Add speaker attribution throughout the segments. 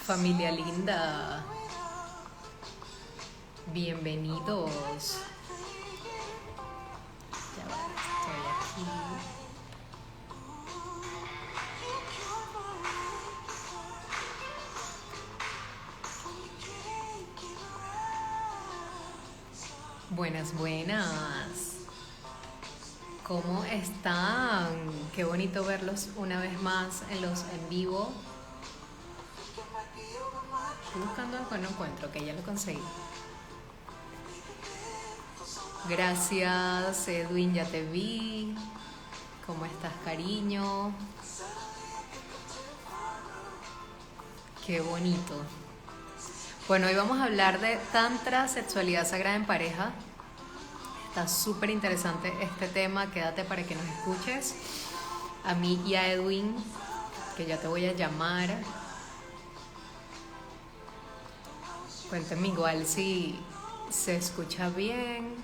Speaker 1: Familia linda, bienvenidos. Ya va, estoy aquí. Buenas, buenas. ¿Cómo están? Qué bonito verlos una vez más en los en vivo. Estoy buscando algo que no encuentro, que ya lo conseguí. Gracias, Edwin, ya te vi. ¿Cómo estás, cariño? Qué bonito. Bueno, hoy vamos a hablar de Tantra, sexualidad sagrada en pareja. Está súper interesante este tema, quédate para que nos escuches. A mí y a Edwin, que ya te voy a llamar. Cuéntame igual si se escucha bien.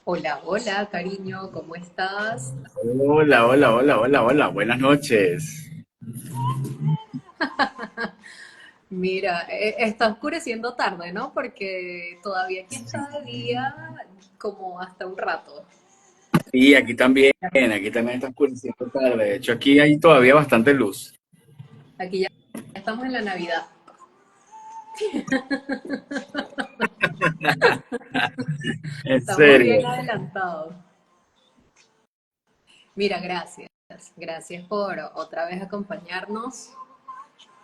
Speaker 1: Hola, hola, cariño, ¿cómo estás?
Speaker 2: Hola, hola, hola, hola, hola, buenas noches.
Speaker 1: Mira, está oscureciendo tarde, ¿no? Porque todavía aquí está de día como hasta un rato.
Speaker 2: Y aquí también está oscureciendo tarde. De hecho, aquí hay todavía bastante luz.
Speaker 1: Aquí ya estamos en la Navidad.
Speaker 2: En
Speaker 1: Estamos bien
Speaker 2: serio.
Speaker 1: adelantados. Mira, gracias. Gracias por otra vez acompañarnos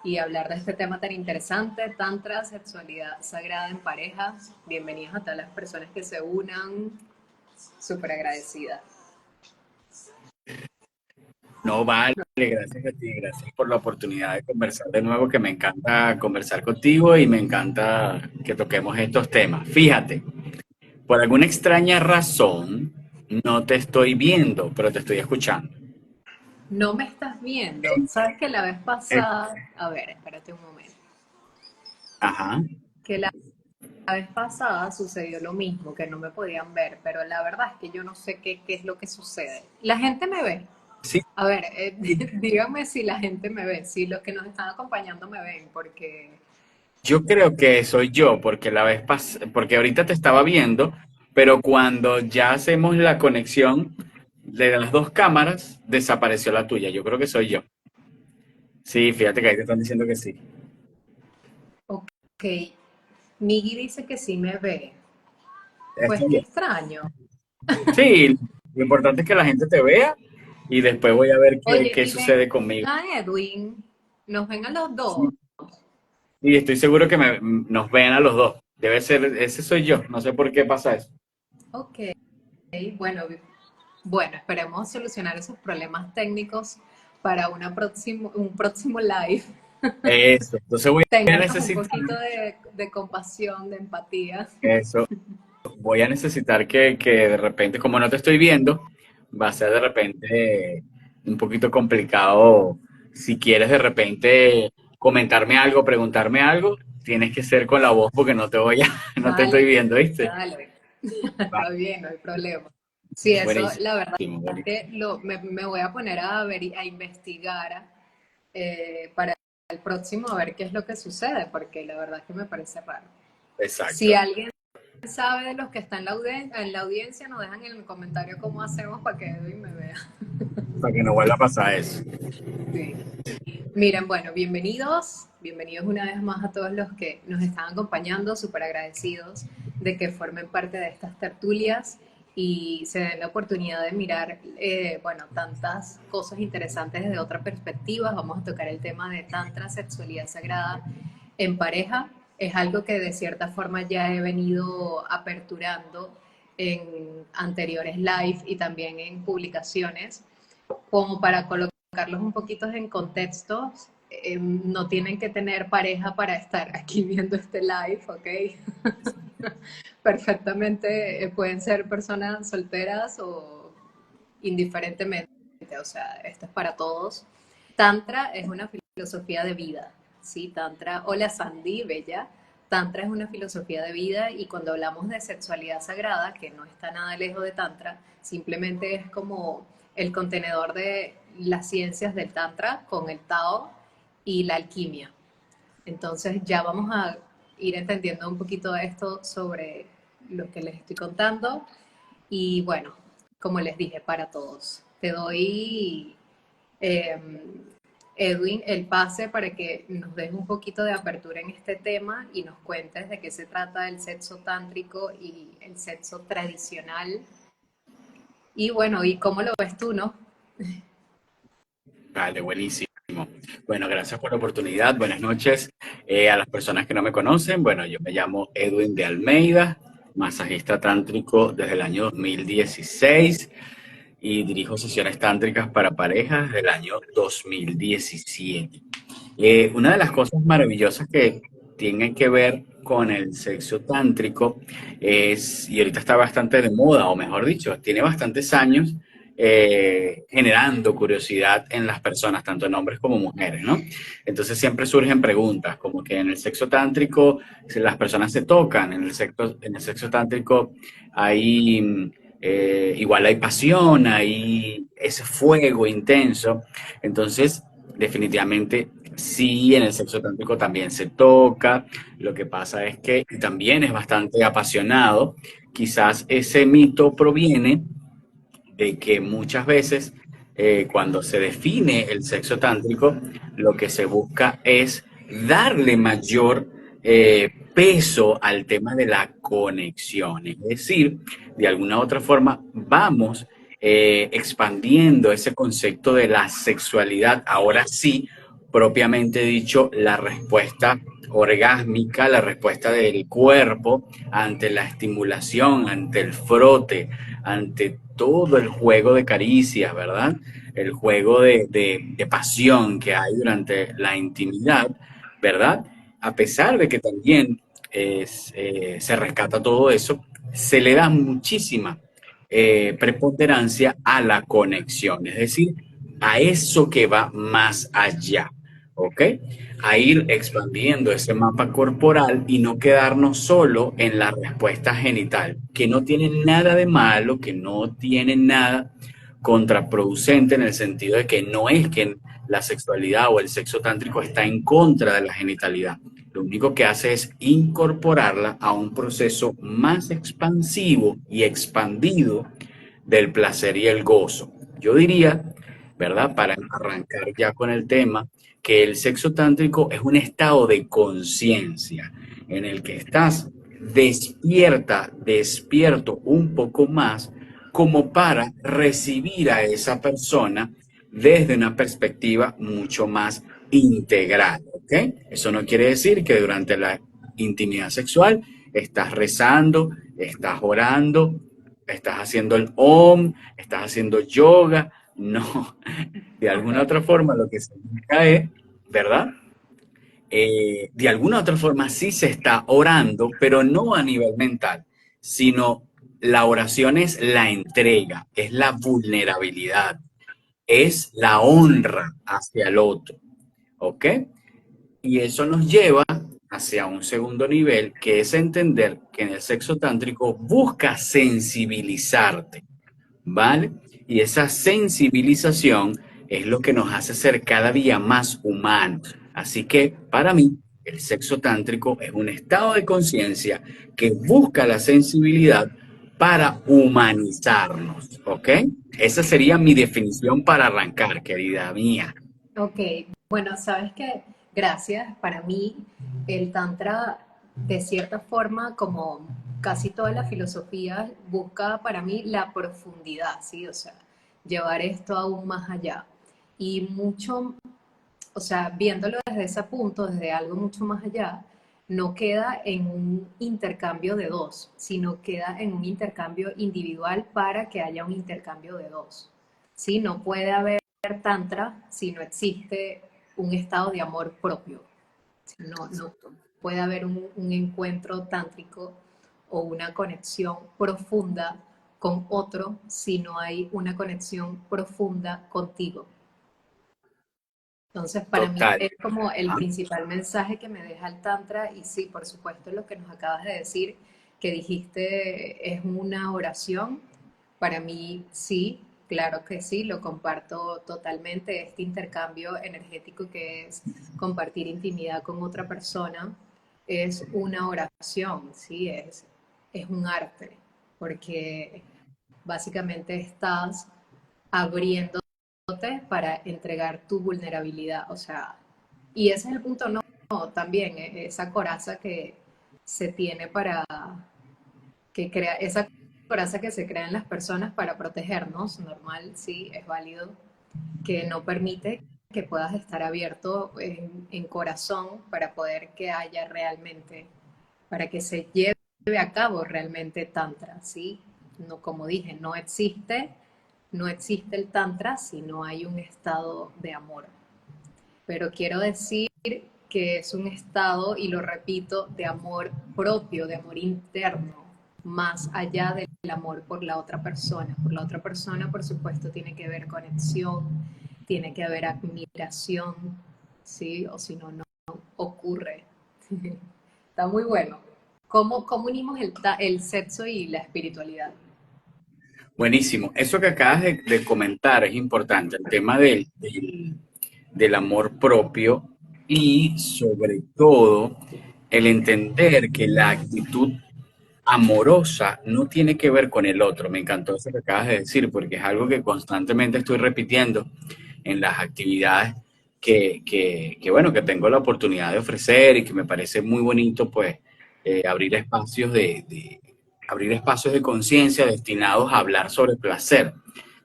Speaker 1: y hablar de este tema tan interesante, Tantra, sexualidad sagrada en pareja. Bienvenidos a todas las personas que se unan. Súper agradecida.
Speaker 2: No vale, gracias a ti, gracias por la oportunidad de conversar de nuevo, que me encanta conversar contigo y me encanta que toquemos estos temas. Fíjate, por alguna extraña razón no te estoy viendo, pero te estoy escuchando.
Speaker 1: No me estás viendo. Sabes que la vez
Speaker 2: Eh,
Speaker 1: pasada, a ver, espérate un momento,
Speaker 2: Ajá.
Speaker 1: que la vez pasada sucedió lo mismo, que no me podían ver, pero la verdad es que yo no sé qué es lo que sucede. La gente me ve.
Speaker 2: Sí,
Speaker 1: A ver, dígame si la gente me ve, si los que nos están acompañando me ven, porque...
Speaker 2: yo creo que soy yo, porque ahorita te estaba viendo, pero cuando ya hacemos la conexión de las dos cámaras, desapareció la tuya. Yo creo que soy yo. Sí, fíjate que ahí te están diciendo que sí.
Speaker 1: Ok, Miggy dice que sí me ve. Pues
Speaker 2: Está
Speaker 1: qué
Speaker 2: bien.
Speaker 1: extraño.
Speaker 2: Sí, lo importante es que la gente te vea y después voy a ver
Speaker 1: Oye,
Speaker 2: qué
Speaker 1: y ven
Speaker 2: sucede conmigo.
Speaker 1: a Edwin, nos ven a los dos.
Speaker 2: Sí, y estoy seguro que nos ven a los dos. Debe ser, ese soy yo. No sé por qué pasa eso.
Speaker 1: Ok, bueno, bueno, esperemos solucionar esos problemas técnicos para un próximo live.
Speaker 2: Eso. Entonces voy a
Speaker 1: Ténganos un
Speaker 2: necesitar
Speaker 1: poquito de compasión, de empatía.
Speaker 2: eso. Voy a necesitar que de repente, como no te estoy viendo, va a ser de repente un poquito complicado. Si quieres de repente comentarme algo, preguntarme algo, tienes que ser con la voz porque no te voy a, no te estoy
Speaker 1: Dale,
Speaker 2: viendo, ¿viste?
Speaker 1: dale.
Speaker 2: Va,
Speaker 1: Está bien, no hay problema. Sí, eso,
Speaker 2: buenísimo,
Speaker 1: la verdad es
Speaker 2: buenísimo.
Speaker 1: que me voy a poner a ver a investigar para el próximo a ver qué es lo que sucede, porque la verdad es que me parece raro. Si
Speaker 2: Exacto.
Speaker 1: alguien sabe de los que están en la audiencia, nos dejan en el comentario cómo hacemos para que Edwin me vea.
Speaker 2: Para que no vuelva a pasar eso.
Speaker 1: Sí. Miren, bueno, bienvenidos, bienvenidos una vez más a todos los que nos están acompañando, súper agradecidos de que formen parte de estas tertulias y se den la oportunidad de mirar, bueno, tantas cosas interesantes desde otra perspectiva. Vamos a tocar el tema de tantra, sexualidad sagrada en pareja. Es algo que de cierta forma ya he venido aperturando en anteriores live y también en publicaciones como para colocarlos un poquito en contexto, no tienen que tener pareja para estar aquí viendo este live, ¿ok? Perfectamente pueden ser personas solteras o indiferentemente, o sea, esto es para todos. Tantra es una filosofía de vida, ¿sí? Tantra, hola Sandy, bella. Tantra es una filosofía de vida y cuando hablamos de sexualidad sagrada, que no está nada lejos de Tantra, simplemente es como el contenedor de las ciencias del Tantra con el Tao y la alquimia. Entonces ya vamos a ir entendiendo un poquito esto sobre lo que les estoy contando y bueno, como les dije, para todos. Te doy eh, Edwin, el pase para que nos des un poquito de apertura en este tema y nos cuentes de qué se trata el sexo tántrico y el sexo tradicional. Y bueno, ¿y cómo lo ves tú, no?
Speaker 2: Vale, buenísimo. Bueno, gracias por la oportunidad. Buenas noches a las personas que no me conocen. Bueno, yo me llamo Edwin de Almeida, masajista tántrico desde el año 2016 y dirijo sesiones tántricas para parejas desde el año 2017. Una de las cosas maravillosas que tienen que ver con el sexo tántrico es, y ahorita está bastante de moda, o mejor dicho, tiene bastantes años generando curiosidad en las personas, tanto en hombres como mujeres, ¿no? Entonces siempre surgen preguntas, como que en el sexo tántrico si las personas se tocan, en el sexo tántrico hay, igual hay pasión, hay ese fuego intenso, entonces definitivamente sí, en el sexo tántrico también se toca. Lo que pasa es que también es bastante apasionado. Quizás ese mito proviene de que muchas veces cuando se define el sexo tántrico, lo que se busca es darle mayor peso al tema de la conexión. Es decir, de alguna u otra forma vamos expandiendo ese concepto de la sexualidad. Ahora sí, propiamente dicho, la respuesta orgásmica, la respuesta del cuerpo ante la estimulación, ante el frote, ante todo el juego de caricias, ¿verdad? El juego de pasión que hay durante la intimidad, ¿verdad? A pesar de que también se rescata todo eso, se le da muchísima preponderancia a la conexión, es decir, a eso que va más allá, ¿ok? A ir expandiendo ese mapa corporal y no quedarnos solo en la respuesta genital, que no tiene nada de malo, que no tiene nada contraproducente en el sentido de que no es que la sexualidad o el sexo tántrico está en contra de la genitalidad. Lo único que hace es incorporarla a un proceso más expansivo y expandido del placer y el gozo. Yo diría, ¿verdad? Para arrancar ya con el tema, que el sexo tántrico es un estado de conciencia en el que estás despierto un poco más como para recibir a esa persona desde una perspectiva mucho más integral, ¿ok? Eso no quiere decir que durante la intimidad sexual estás rezando, estás orando, estás haciendo el OM, estás haciendo yoga, no, de alguna
Speaker 1: Ok.
Speaker 2: otra forma lo que se busca es, ¿verdad? De alguna otra forma sí se está orando, pero no a nivel mental, sino la oración es la entrega, es la vulnerabilidad, es la honra hacia el otro, ¿ok? Y eso nos lleva hacia un segundo nivel, que es entender que en el sexo tántrico busca sensibilizarte, ¿vale? Y esa sensibilización es lo que nos hace ser cada día más humanos. Así que para mí, el sexo tántrico es un estado de conciencia que busca la sensibilidad para humanizarnos, ¿ok? Esa sería mi definición para arrancar, querida mía.
Speaker 1: Ok, bueno, sabes que gracias. Para mí, el Tantra, de cierta forma, como casi todas las filosofías, busca para mí la profundidad, ¿sí? O sea, llevar esto aún más allá. Y mucho, o sea, viéndolo desde ese punto, desde algo mucho más allá, no queda en un intercambio de dos, sino queda en un intercambio individual para que haya un intercambio de dos. ¿Sí? No puede haber tantra si no existe un estado de amor propio. No, no puede haber un encuentro tántrico o una conexión profunda con otro si no hay una conexión profunda contigo. Entonces, para mí
Speaker 2: Total.
Speaker 1: es como el
Speaker 2: Ajá.
Speaker 1: principal mensaje que me deja el Tantra y sí, por supuesto, lo que nos acabas de decir, que dijiste es una oración. Para mí sí, claro que sí, lo comparto totalmente. Este intercambio energético que es compartir intimidad con otra persona es una oración, sí, es un arte, porque básicamente estás abriendo para entregar tu vulnerabilidad. O sea, y ese es el punto, no, también esa coraza que se tiene para, que crea, esa coraza que se crea en las personas para protegernos, normal, sí, es válido, que no permite que puedas estar abierto en corazón para poder que haya realmente, para que se lleve a cabo realmente tantra, ¿sí? No, como dije, no existe el tantra si no hay un estado de amor. Pero quiero decir que es un estado, y lo repito, de amor propio, de amor interno, más allá del amor por la otra persona. Por la otra persona, por supuesto, tiene que haber conexión, tiene que haber admiración, ¿sí? O si no, no ocurre. Está muy bueno. ¿Cómo unimos el sexo y la espiritualidad?
Speaker 2: Buenísimo. Eso que acabas de comentar es importante, el tema del amor propio y sobre todo el entender que la actitud amorosa no tiene que ver con el otro. Me encantó eso que acabas de decir porque es algo que constantemente estoy repitiendo en las actividades bueno, que tengo la oportunidad de ofrecer y que me parece muy bonito, pues, abrir espacios abrir espacios de conciencia destinados a hablar sobre placer,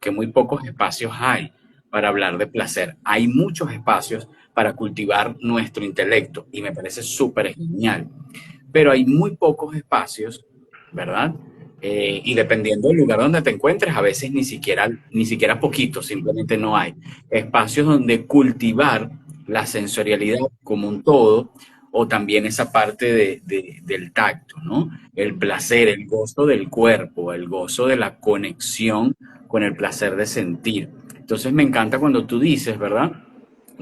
Speaker 2: que muy pocos espacios hay para hablar de placer. Hay muchos espacios para cultivar nuestro intelecto y me parece súper genial, pero hay muy pocos espacios, ¿verdad? Y dependiendo del lugar donde te encuentres, a veces ni siquiera poquito, simplemente no hay espacios donde cultivar la sensorialidad como un todo, o también esa parte del tacto, ¿no? El placer, el gozo del cuerpo, el gozo de la conexión con el placer de sentir. Entonces me encanta cuando tú dices, ¿verdad?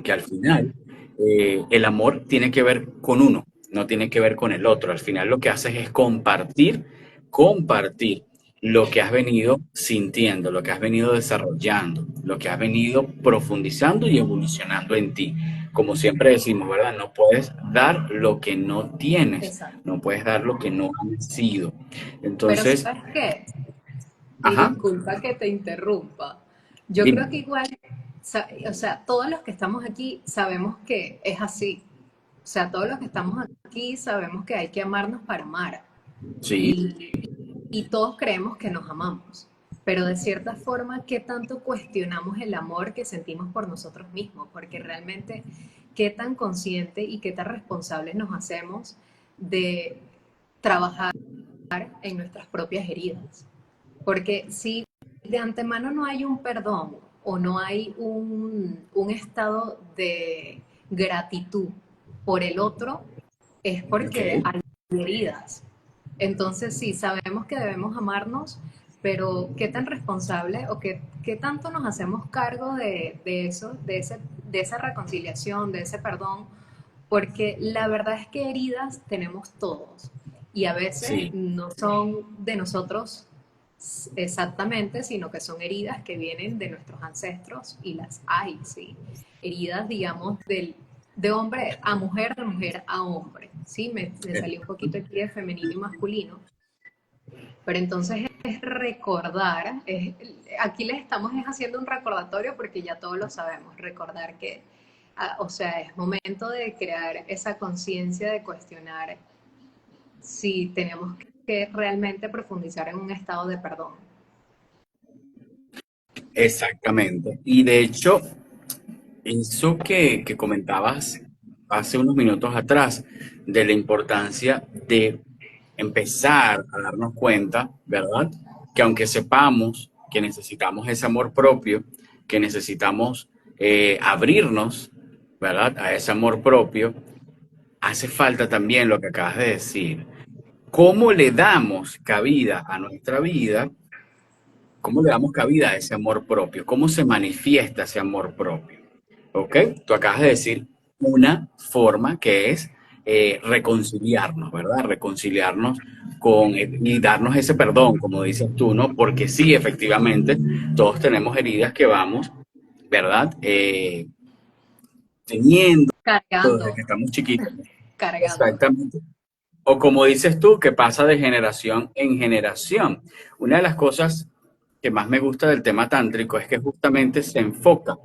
Speaker 2: Que al final el amor tiene que ver con uno, no tiene que ver con el otro. Al final lo que haces es compartir lo que has venido sintiendo, lo que has venido desarrollando, lo que has venido profundizando y evolucionando en ti. Como siempre decimos, ¿verdad? No puedes dar lo que no tienes,
Speaker 1: Exacto.
Speaker 2: no puedes dar lo que no has sido.
Speaker 1: Pero
Speaker 2: Entonces,
Speaker 1: ¿sabes qué? Y
Speaker 2: ajá,
Speaker 1: disculpa que te interrumpa. Yo
Speaker 2: dime.
Speaker 1: creo que igual, o sea, todos los que estamos aquí sabemos que es así. O sea, todos los que estamos aquí sabemos que hay que amarnos para amar.
Speaker 2: Sí,
Speaker 1: Y todos creemos que nos amamos. Pero de cierta forma, ¿qué tanto cuestionamos el amor que sentimos por nosotros mismos? Porque realmente, ¿qué tan consciente y qué tan responsables nos hacemos de trabajar en nuestras propias heridas? Porque si de antemano no hay un perdón o no hay un estado de gratitud por el otro, es
Speaker 2: ok.
Speaker 1: porque hay heridas. Entonces sí, sabemos que debemos amarnos, pero ¿qué tan responsable o qué tanto nos hacemos cargo de eso, de esa reconciliación, de ese perdón? Porque la verdad es que heridas tenemos todos y a veces
Speaker 2: Sí,
Speaker 1: no son de nosotros exactamente, sino que son heridas que vienen de nuestros ancestros y las hay, ¿sí? Heridas, digamos, de hombre a mujer, de mujer a hombre, ¿sí? Me salió un poquito aquí de femenino y masculino, pero entonces es recordar, aquí les estamos haciendo un recordatorio porque ya todos lo sabemos, recordar que, o sea, es momento de crear esa conciencia de cuestionar si tenemos que realmente profundizar en un estado de perdón.
Speaker 2: exactamente. Y de hecho, eso que comentabas hace unos minutos atrás, de la importancia de empezar a darnos cuenta, ¿verdad? Que aunque sepamos que necesitamos ese amor propio, que necesitamos abrirnos, ¿verdad? A ese amor propio, hace falta también lo que acabas de decir. ¿Cómo le damos cabida a nuestra vida? ¿Cómo le damos cabida a ese amor propio? ¿Cómo se manifiesta ese amor propio? ¿ok? Tú acabas de decir una forma que es reconciliarnos, ¿verdad? Reconciliarnos y darnos ese perdón, como dices tú, ¿no? Porque sí, efectivamente, todos tenemos heridas que vamos, ¿verdad? Teniendo desde que
Speaker 1: Cargando,
Speaker 2: estamos chiquitos.
Speaker 1: cargando.
Speaker 2: Exactamente. O como dices tú, que pasa de generación en generación. Una de las cosas que más me gusta del tema tántrico es que justamente se enfoca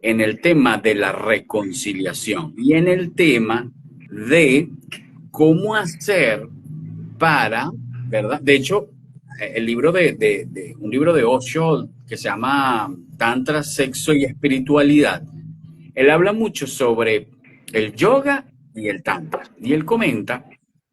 Speaker 2: en el tema de la reconciliación y en el tema de cómo hacer para, ¿verdad? De hecho, el libro un libro de Osho que se llama Tantra, Sexo y Espiritualidad, él habla mucho sobre el yoga y el tantra. Y él comenta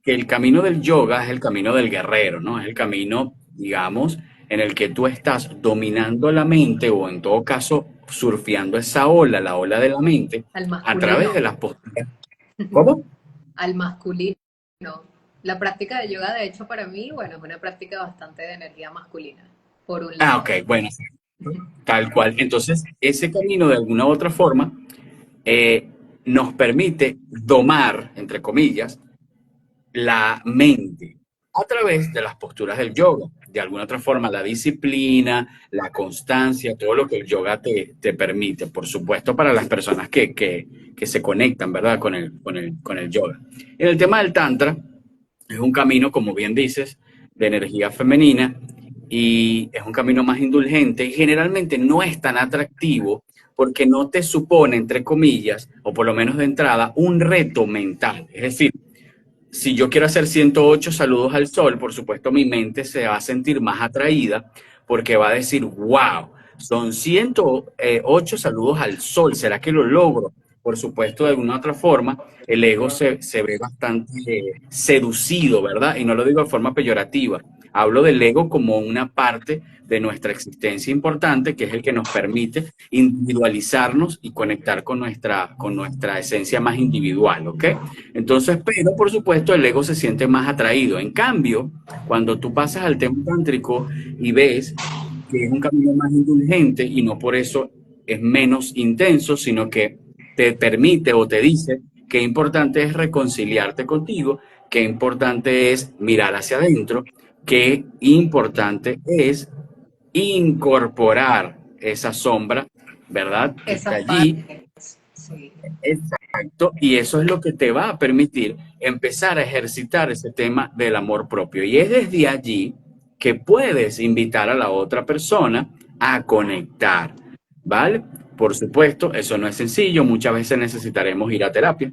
Speaker 2: que el camino del yoga es el camino del guerrero, ¿no? Es el camino, digamos, en el que tú estás dominando la mente o en todo caso surfeando esa ola, la ola de la mente,
Speaker 1: Al
Speaker 2: a través de
Speaker 1: masculino,
Speaker 2: las posturas. ¿Cómo?
Speaker 1: al masculino. La práctica de yoga, de hecho, para mí, bueno, es una práctica bastante de energía masculina, por un
Speaker 2: Ah, ok,
Speaker 1: lado.
Speaker 2: bueno, tal cual. Entonces, ese camino de alguna u otra forma eh, nos permite domar, entre comillas, la mente a través de las posturas del yoga. De alguna otra forma, la disciplina, la constancia, todo lo que el yoga te permite, por supuesto, para las personas que se conectan, ¿verdad?, con el yoga. En el tema del Tantra, es un camino, como bien dices, de energía femenina y es un camino más indulgente y generalmente no es tan atractivo porque no te supone, entre comillas, o por lo menos de entrada, un reto mental. Es decir, si yo quiero hacer 108 saludos al sol, por supuesto mi mente se va a sentir más atraída porque va a decir, wow, son 108 saludos al sol, ¿será que lo logro? Por supuesto, de alguna otra forma, el ego se ve bastante seducido, ¿verdad? Y no lo digo de forma peyorativa. Hablo del ego como una parte de nuestra existencia importante, que es el que nos permite individualizarnos y conectar con nuestra esencia más individual, ¿ok? Entonces, pero por supuesto el ego se siente más atraído. En cambio, cuando tú pasas al tema tántrico y ves que es un camino más indulgente y no por eso es menos intenso, sino que te permite o te dice que importante es reconciliarte contigo, que importante es mirar hacia adentro, que importante es incorporar esa sombra, ¿verdad? Que está
Speaker 1: Esas
Speaker 2: allí.
Speaker 1: partes, sí.
Speaker 2: Exacto, y eso es lo que te va a permitir empezar a ejercitar ese tema del amor propio. Y es desde allí que puedes invitar a la otra persona a conectar, ¿vale? Por supuesto, eso no es sencillo, muchas veces necesitaremos ir a terapia,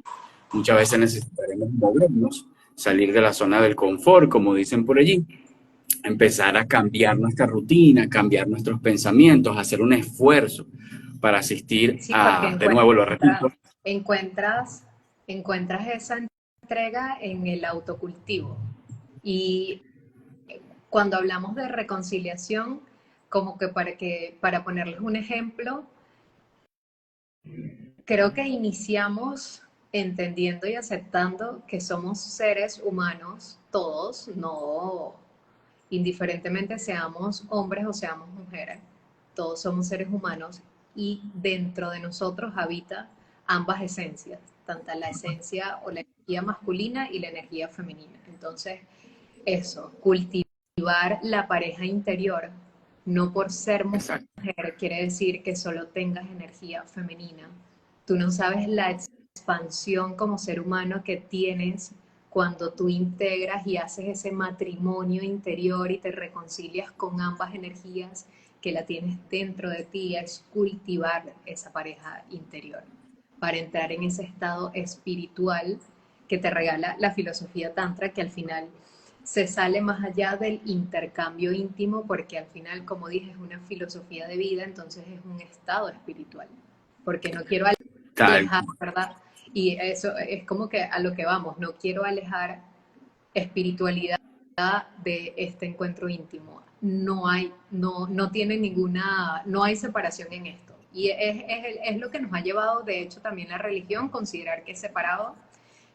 Speaker 2: muchas veces necesitaremos movernos, salir de la zona del confort, como dicen por allí, empezar a cambiar nuestra rutina, cambiar nuestros pensamientos, hacer un esfuerzo para asistir
Speaker 1: Sí, porque
Speaker 2: a, de nuevo lo repito.
Speaker 1: encuentras, encuentras esa entrega en el autocultivo. Y cuando hablamos de reconciliación, como que para ponerles un ejemplo, creo que iniciamos entendiendo y aceptando que somos seres humanos, todos, no indiferentemente seamos hombres o seamos mujeres, todos somos seres humanos y dentro de nosotros habita ambas esencias, tanto la esencia o la energía masculina y la energía femenina. Entonces, eso, cultivar la pareja interior, no por ser
Speaker 2: Exacto.
Speaker 1: mujer quiere decir que solo tengas energía femenina. Tú no sabes la expansión como ser humano que tienes cuando tú integras y haces ese matrimonio interior y te reconcilias con ambas energías que la tienes dentro de ti, es cultivar esa pareja interior para entrar en ese estado espiritual que te regala la filosofía tantra, que al final se sale más allá del intercambio íntimo, porque al final, como dije, es una filosofía de vida, entonces es un estado espiritual, porque no quiero
Speaker 2: Tal
Speaker 1: alejar, ¿verdad? Y eso es como que a lo que vamos, no quiero alejar espiritualidad de este encuentro íntimo. No tiene ninguna, no hay separación en esto. Y es lo que nos ha llevado, de hecho, también la religión, considerar que es separado,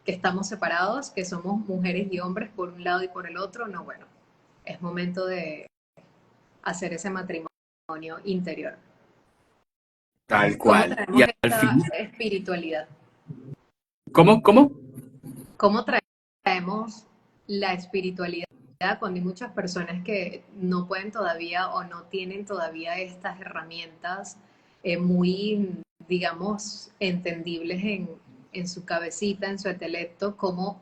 Speaker 1: que estamos separados, que somos mujeres y hombres por un lado y por el otro. No, bueno, es momento de hacer ese matrimonio interior.
Speaker 2: tal
Speaker 1: ¿Cómo
Speaker 2: cual. Y
Speaker 1: traemos
Speaker 2: al
Speaker 1: esta
Speaker 2: final,
Speaker 1: espiritualidad?
Speaker 2: ¿cómo, cómo?
Speaker 1: ¿Cómo traemos la espiritualidad cuando hay muchas personas que no pueden todavía o no tienen todavía estas herramientas muy, digamos, entendibles en su cabecita, en su intelecto? ¿Cómo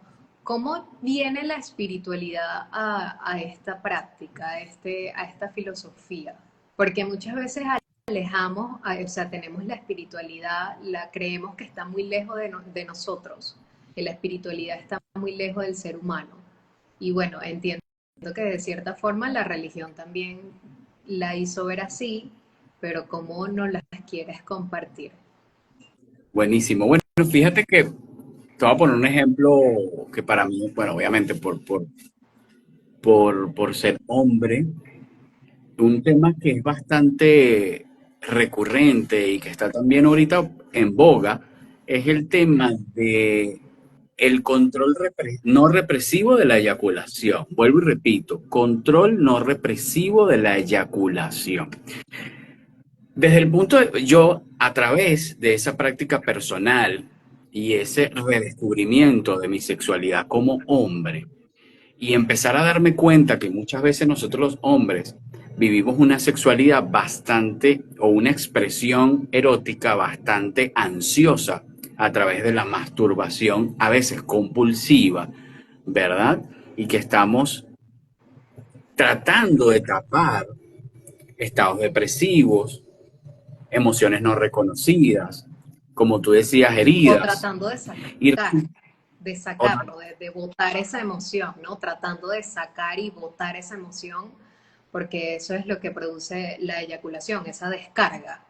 Speaker 1: viene la espiritualidad a esta práctica, a esta filosofía? Porque muchas veces alejamos, o sea, tenemos la espiritualidad, la creemos que está muy lejos de nosotros, que la espiritualidad está muy lejos del ser humano. Y bueno, entiendo que de cierta forma la religión también la hizo ver así, pero cómo no las quieres compartir.
Speaker 2: Buenísimo. Bueno, fíjate que te voy a poner un ejemplo que para mí, bueno, obviamente por ser hombre, un tema que es bastante recurrente y que está también ahorita en boga es el tema de el control no represivo de la eyaculación. Vuelvo y repito, control no represivo de la eyaculación. Desde el punto de, yo, a través de esa práctica personal y ese redescubrimiento de mi sexualidad como hombre, y empezar a darme cuenta que muchas veces nosotros los hombres vivimos una sexualidad bastante o una expresión erótica bastante ansiosa a través de la masturbación, a veces compulsiva, ¿verdad? Y que estamos tratando de tapar estados depresivos, emociones no reconocidas, como tú decías,
Speaker 1: O
Speaker 2: heridas.
Speaker 1: tratando
Speaker 2: Y,
Speaker 1: de
Speaker 2: o-
Speaker 1: sacarlo, de botar esa emoción, ¿no? Tratando de sacar y botar esa emoción, porque eso es lo que produce la eyaculación, esa descarga.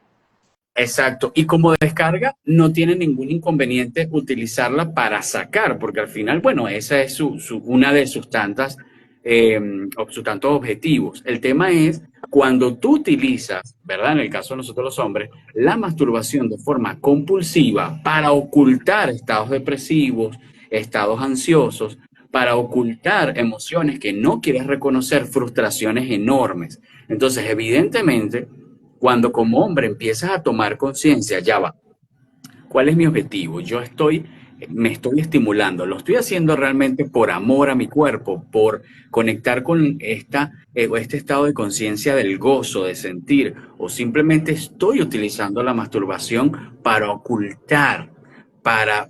Speaker 2: exacto. Y como descarga, no tiene ningún inconveniente utilizarla para sacar, porque al final, bueno, esa es una de sus tantas, sus tantos objetivos. El tema es cuando tú utilizas, ¿verdad? En el caso de nosotros los hombres, la masturbación de forma compulsiva para ocultar estados depresivos, estados ansiosos, para ocultar emociones que no quieres reconocer, frustraciones enormes. Entonces, evidentemente, cuando como hombre empiezas a tomar conciencia, ya va, ¿cuál es mi objetivo? Me estoy estimulando, lo estoy haciendo realmente por amor a mi cuerpo, por conectar con este estado de conciencia del gozo, de sentir, o simplemente estoy utilizando la masturbación para ocultar,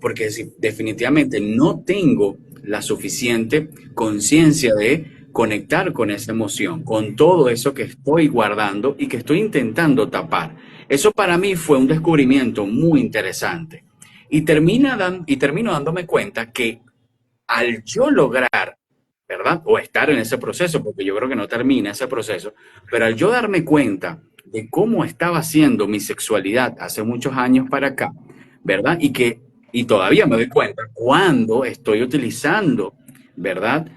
Speaker 2: porque si definitivamente no tengo la suficiente conciencia de conectar con esa emoción, con todo eso que estoy guardando y que estoy intentando tapar. Eso para mí fue un descubrimiento muy interesante. Y termino dándome cuenta que al yo lograr, ¿verdad? O estar en ese proceso, porque yo creo que no termina ese proceso, pero al yo darme cuenta de cómo estaba siendo mi sexualidad hace muchos años para acá, ¿verdad? Y todavía me doy cuenta cuando estoy utilizando, ¿verdad?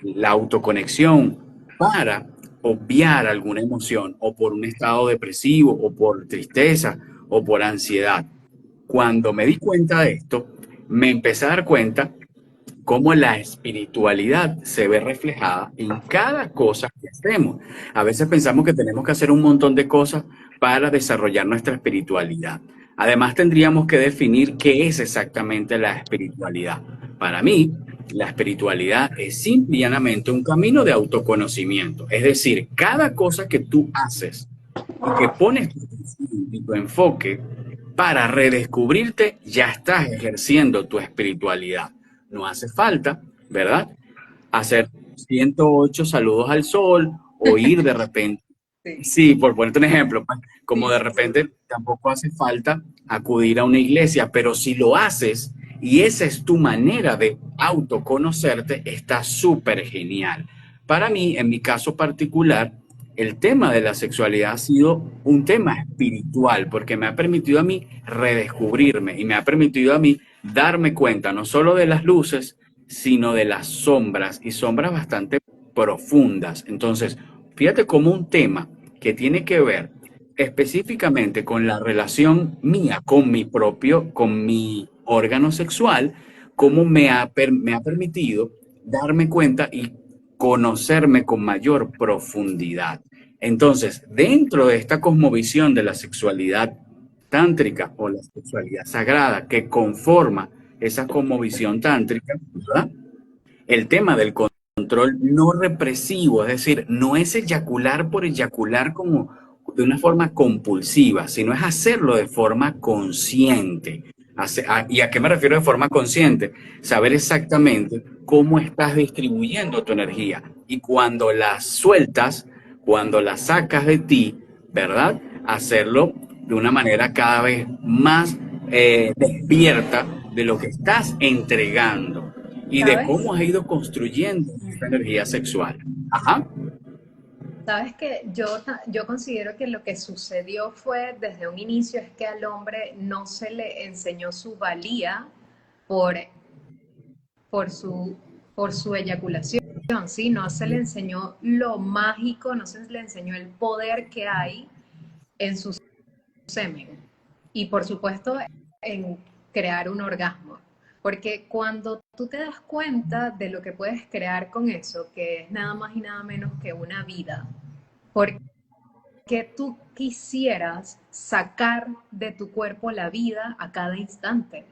Speaker 2: La autoconexión para obviar alguna emoción o por un estado depresivo o por tristeza o por ansiedad. Cuando me di cuenta de esto, me empecé a dar cuenta cómo la espiritualidad se ve reflejada en cada cosa que hacemos. A veces pensamos que tenemos que hacer un montón de cosas para desarrollar nuestra espiritualidad. Además, tendríamos que definir qué es exactamente la espiritualidad. Para mí, la espiritualidad es simple y llanamente un camino de autoconocimiento. Es decir, cada cosa que tú haces y que pones tu atención y tu enfoque para redescubrirte, ya estás ejerciendo tu espiritualidad. No hace falta, ¿verdad? Hacer 108 saludos al sol o ir de repente.
Speaker 1: Sí,
Speaker 2: Sí, por ponerte un ejemplo, pues, como
Speaker 1: sí,
Speaker 2: de
Speaker 1: sí, sí.
Speaker 2: repente tampoco hace falta acudir a una iglesia, pero si lo haces y esa es tu manera de autoconocerte, está súper genial. Para mí, en mi caso particular, el tema de la sexualidad ha sido un tema espiritual porque me ha permitido a mí redescubrirme y me ha permitido a mí darme cuenta no solo de las luces, sino de las sombras y sombras bastante profundas. Entonces, fíjate cómo un tema que tiene que ver específicamente con la relación mía con mi órgano sexual, cómo me ha permitido darme cuenta y conocerme con mayor profundidad. Entonces, dentro de esta cosmovisión de la sexualidad tántrica o la sexualidad sagrada que conforma esa cosmovisión tántrica, ¿verdad? El tema del control no represivo, es decir, no es eyacular por eyacular como de una forma compulsiva, sino es hacerlo de forma consciente. ¿Y a qué me refiero de forma consciente? Saber exactamente cómo estás distribuyendo tu energía y cuando la sueltas, cuando la sacas de ti, ¿verdad? Hacerlo de una manera cada vez más despierta de lo que estás entregando y de
Speaker 1: ¿Sabes?
Speaker 2: cómo has ido construyendo esta energía sexual. Ajá.
Speaker 1: Sabes que yo considero que lo que sucedió fue desde un inicio es que al hombre no se le enseñó su valía por, por su, por su eyaculación, ¿sí? No se le enseñó lo mágico, no se le enseñó el poder que hay en su semen. Y por supuesto en crear un orgasmo. Porque cuando tú te das cuenta de lo que puedes crear con eso, que es nada más y nada menos que una vida, porque tú quisieras sacar de tu cuerpo la vida a cada instante,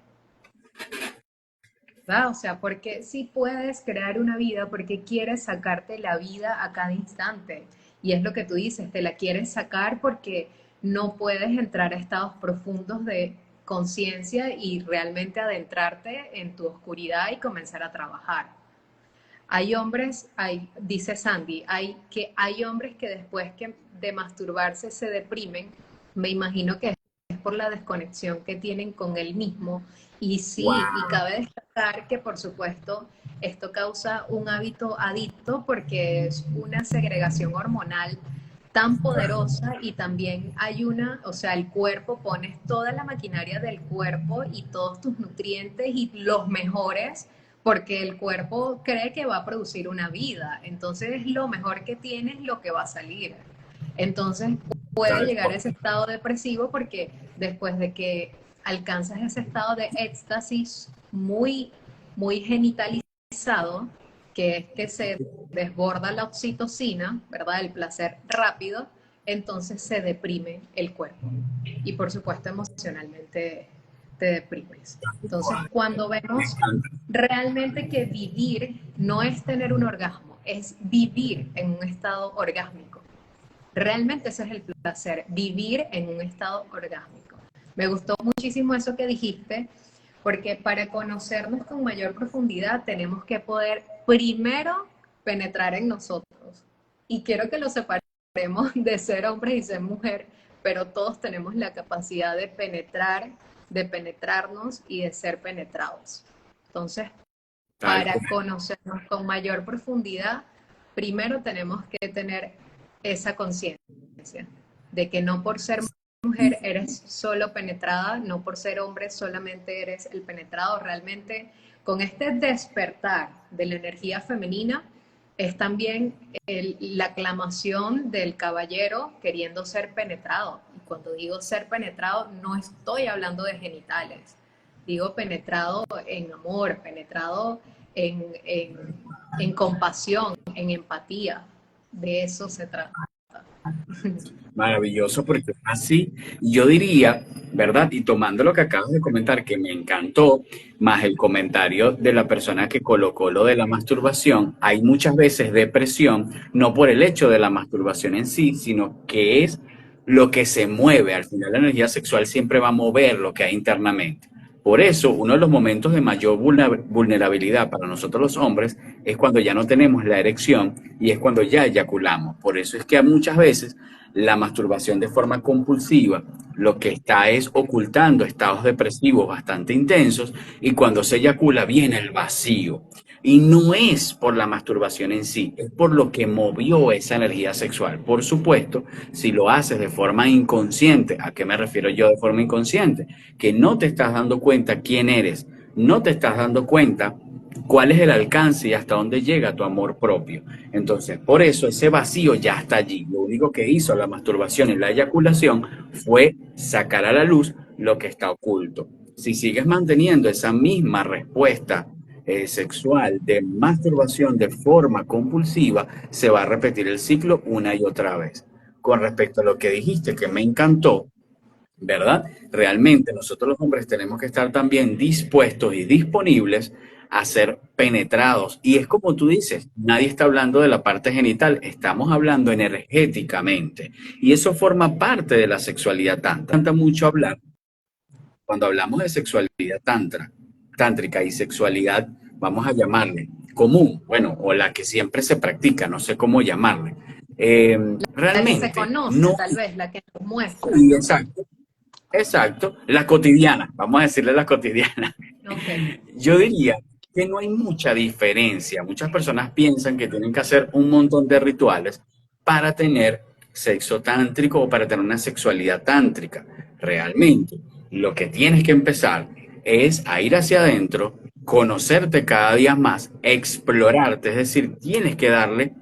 Speaker 1: ¿verdad? O sea, porque si puedes crear una vida porque quieres sacarte la vida a cada instante. Y es lo que tú dices, te la quieres sacar porque no puedes entrar a estados profundos de conciencia y realmente adentrarte en tu oscuridad y comenzar a trabajar. Hay hombres, dice Sandy, hay hombres que después de masturbarse se deprimen. Me imagino que es por la desconexión que tienen con él mismo. Y sí, y
Speaker 2: Wow.
Speaker 1: cabe destacar que por supuesto esto causa un hábito adicto porque es una segregación hormonal tan poderosa y también hay o sea, el cuerpo, pones toda la maquinaria del cuerpo y todos tus nutrientes y los mejores porque el cuerpo cree que va a producir una vida. Entonces, lo mejor que tiene es lo que va a salir. Entonces, puede
Speaker 2: Tal
Speaker 1: llegar a
Speaker 2: cual.
Speaker 1: ese estado depresivo porque después de que alcanzas ese estado de éxtasis muy genitalizado, que es que se desborda la oxitocina, ¿verdad? El placer rápido, entonces se deprime el cuerpo. Y por supuesto, emocionalmente te deprimes. Entonces, cuando
Speaker 2: Me
Speaker 1: vemos
Speaker 2: encanta.
Speaker 1: realmente que vivir no es tener un orgasmo, es vivir en un estado orgásmico. Realmente ese es el placer, vivir en un estado orgásmico. Me gustó muchísimo eso que dijiste, porque para conocernos con mayor profundidad tenemos que poder primero penetrar en nosotros. Y quiero que lo separemos de ser hombre y ser mujer, pero todos tenemos la capacidad de penetrar, de penetrarnos y de ser penetrados. Entonces,
Speaker 2: Tal
Speaker 1: para
Speaker 2: cual.
Speaker 1: conocernos con mayor profundidad, primero tenemos que tener esa conciencia de que no por ser mujer eres solo penetrada, no por ser hombre solamente eres el penetrado. Realmente con este despertar de la energía femenina es también la aclamación del caballero queriendo ser penetrado. Y cuando digo ser penetrado, no estoy hablando de genitales, digo penetrado en amor, penetrado en compasión, en empatía. De eso se trata.
Speaker 2: Maravilloso, porque así yo diría, ¿verdad? Y tomando lo que acabas de comentar, que me encantó, más el comentario de la persona que colocó lo de la masturbación, hay muchas veces depresión, no por el hecho de la masturbación en sí, sino que es lo que se mueve. Al final la energía sexual siempre va a mover lo que hay internamente. Por eso, uno de los momentos de mayor vulnerabilidad para nosotros los hombres es cuando ya no tenemos la erección y es cuando ya eyaculamos. Por eso es que muchas veces la masturbación de forma compulsiva lo que está es ocultando estados depresivos bastante intensos y cuando se eyacula viene el vacío. Y no es por la masturbación en sí, es por lo que movió esa energía sexual. Por supuesto, si lo haces de forma inconsciente, ¿a qué me refiero yo de forma inconsciente? Que no te estás dando cuenta quién eres, no te estás dando cuenta cuál es el alcance y hasta dónde llega tu amor propio. Entonces, por eso ese vacío ya está allí. Lo único que hizo la masturbación y la eyaculación fue sacar a la luz lo que está oculto. Si sigues manteniendo esa misma respuesta sexual de masturbación de forma compulsiva, se va a repetir el ciclo una y otra vez. con respecto a lo que dijiste, que me encantó, ¿verdad? Realmente nosotros los hombres tenemos que estar también dispuestos y disponibles a ser penetrados. Y es como tú dices, nadie está hablando de la parte genital, estamos hablando energéticamente. Y eso forma parte de la sexualidad tantra. Tanta mucho hablar cuando hablamos de sexualidad tántrica y sexualidad, vamos a llamarle común, bueno, o la que siempre se practica, no sé cómo llamarle.
Speaker 1: La que se
Speaker 2: Realmente
Speaker 1: conoce,
Speaker 2: no,
Speaker 1: tal vez, la que nos muestran,
Speaker 2: sí,
Speaker 1: ¿no?
Speaker 2: exacto, exacto, la cotidiana, vamos a decirle la cotidiana.
Speaker 1: Ok.
Speaker 2: Yo diría que no hay mucha diferencia. Muchas personas piensan que tienen que hacer un montón de rituales para tener sexo tántrico o para tener una sexualidad tántrica. Realmente, lo que tienes que empezar es a ir hacia adentro, conocerte cada día más, explorarte, es decir, tienes que darle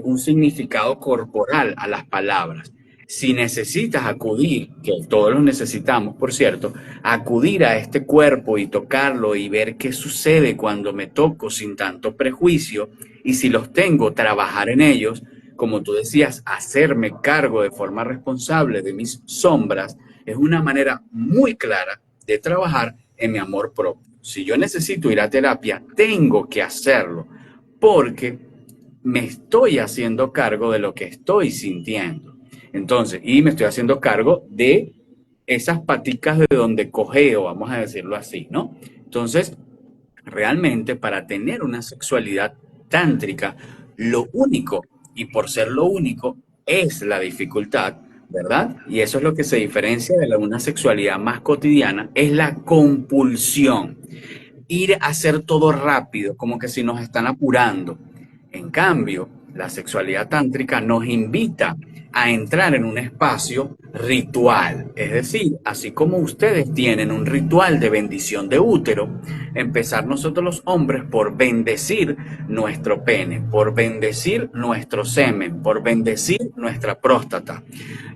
Speaker 2: un significado corporal a las palabras. Si necesitas acudir, que todos los necesitamos, por cierto, acudir a este cuerpo y tocarlo y ver qué sucede cuando me toco sin tanto prejuicio, y si los tengo, trabajar en ellos, como tú decías, hacerme cargo de forma responsable de mis sombras, es una manera muy clara de trabajar en mi amor propio. Si yo necesito ir a terapia, tengo que hacerlo, porque me estoy haciendo cargo de lo que estoy sintiendo. Entonces, y me estoy haciendo cargo de esas paticas de donde cojeo, vamos a decirlo así, ¿no? Entonces, realmente para tener una sexualidad tántrica, lo único, y por ser lo único, es la dificultad, ¿verdad? Y eso es lo que se diferencia de una sexualidad más cotidiana, es la compulsión, ir a hacer todo rápido, como que si nos están apurando. En cambio, la sexualidad tántrica nos invita a entrar en un espacio ritual, es decir, así como ustedes tienen un ritual de bendición de útero, empezar nosotros los hombres por bendecir nuestro pene, por bendecir nuestro semen, por bendecir nuestra próstata.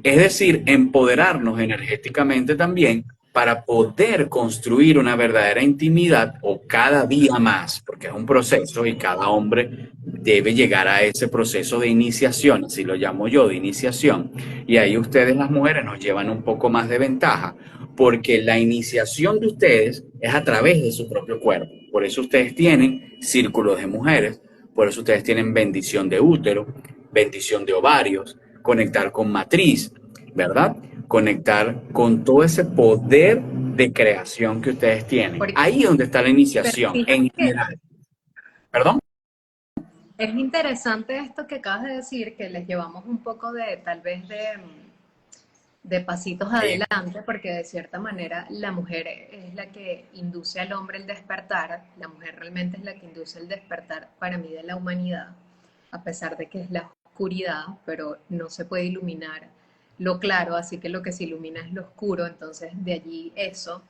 Speaker 2: Es decir, empoderarnos energéticamente también para poder construir una verdadera intimidad o cada día más, porque es un proceso y cada hombre debe llegar a ese proceso de iniciación, así lo llamo yo, de iniciación, y ahí ustedes las mujeres nos llevan un poco más de ventaja, porque la iniciación de ustedes es a través de su propio cuerpo, por eso ustedes tienen círculos de mujeres, por eso ustedes tienen bendición de útero, bendición de ovarios, conectar con matriz, ¿verdad? Conectar con todo ese poder de creación que ustedes tienen.
Speaker 1: Porque,
Speaker 2: Ahí es donde está la
Speaker 1: pero
Speaker 2: iniciación,
Speaker 1: fíjate
Speaker 2: en
Speaker 1: que
Speaker 2: general. ¿Perdón?
Speaker 1: es interesante esto que acabas de decir, que les llevamos un poco de, tal vez, de pasitos
Speaker 2: Sí,
Speaker 1: adelante, porque de cierta manera la mujer es la que induce al hombre el despertar, la mujer realmente es la que induce el despertar para mí de la humanidad, a pesar de que es la oscuridad, pero no se puede iluminar lo claro, así que lo que se ilumina es lo oscuro, entonces de allí eso.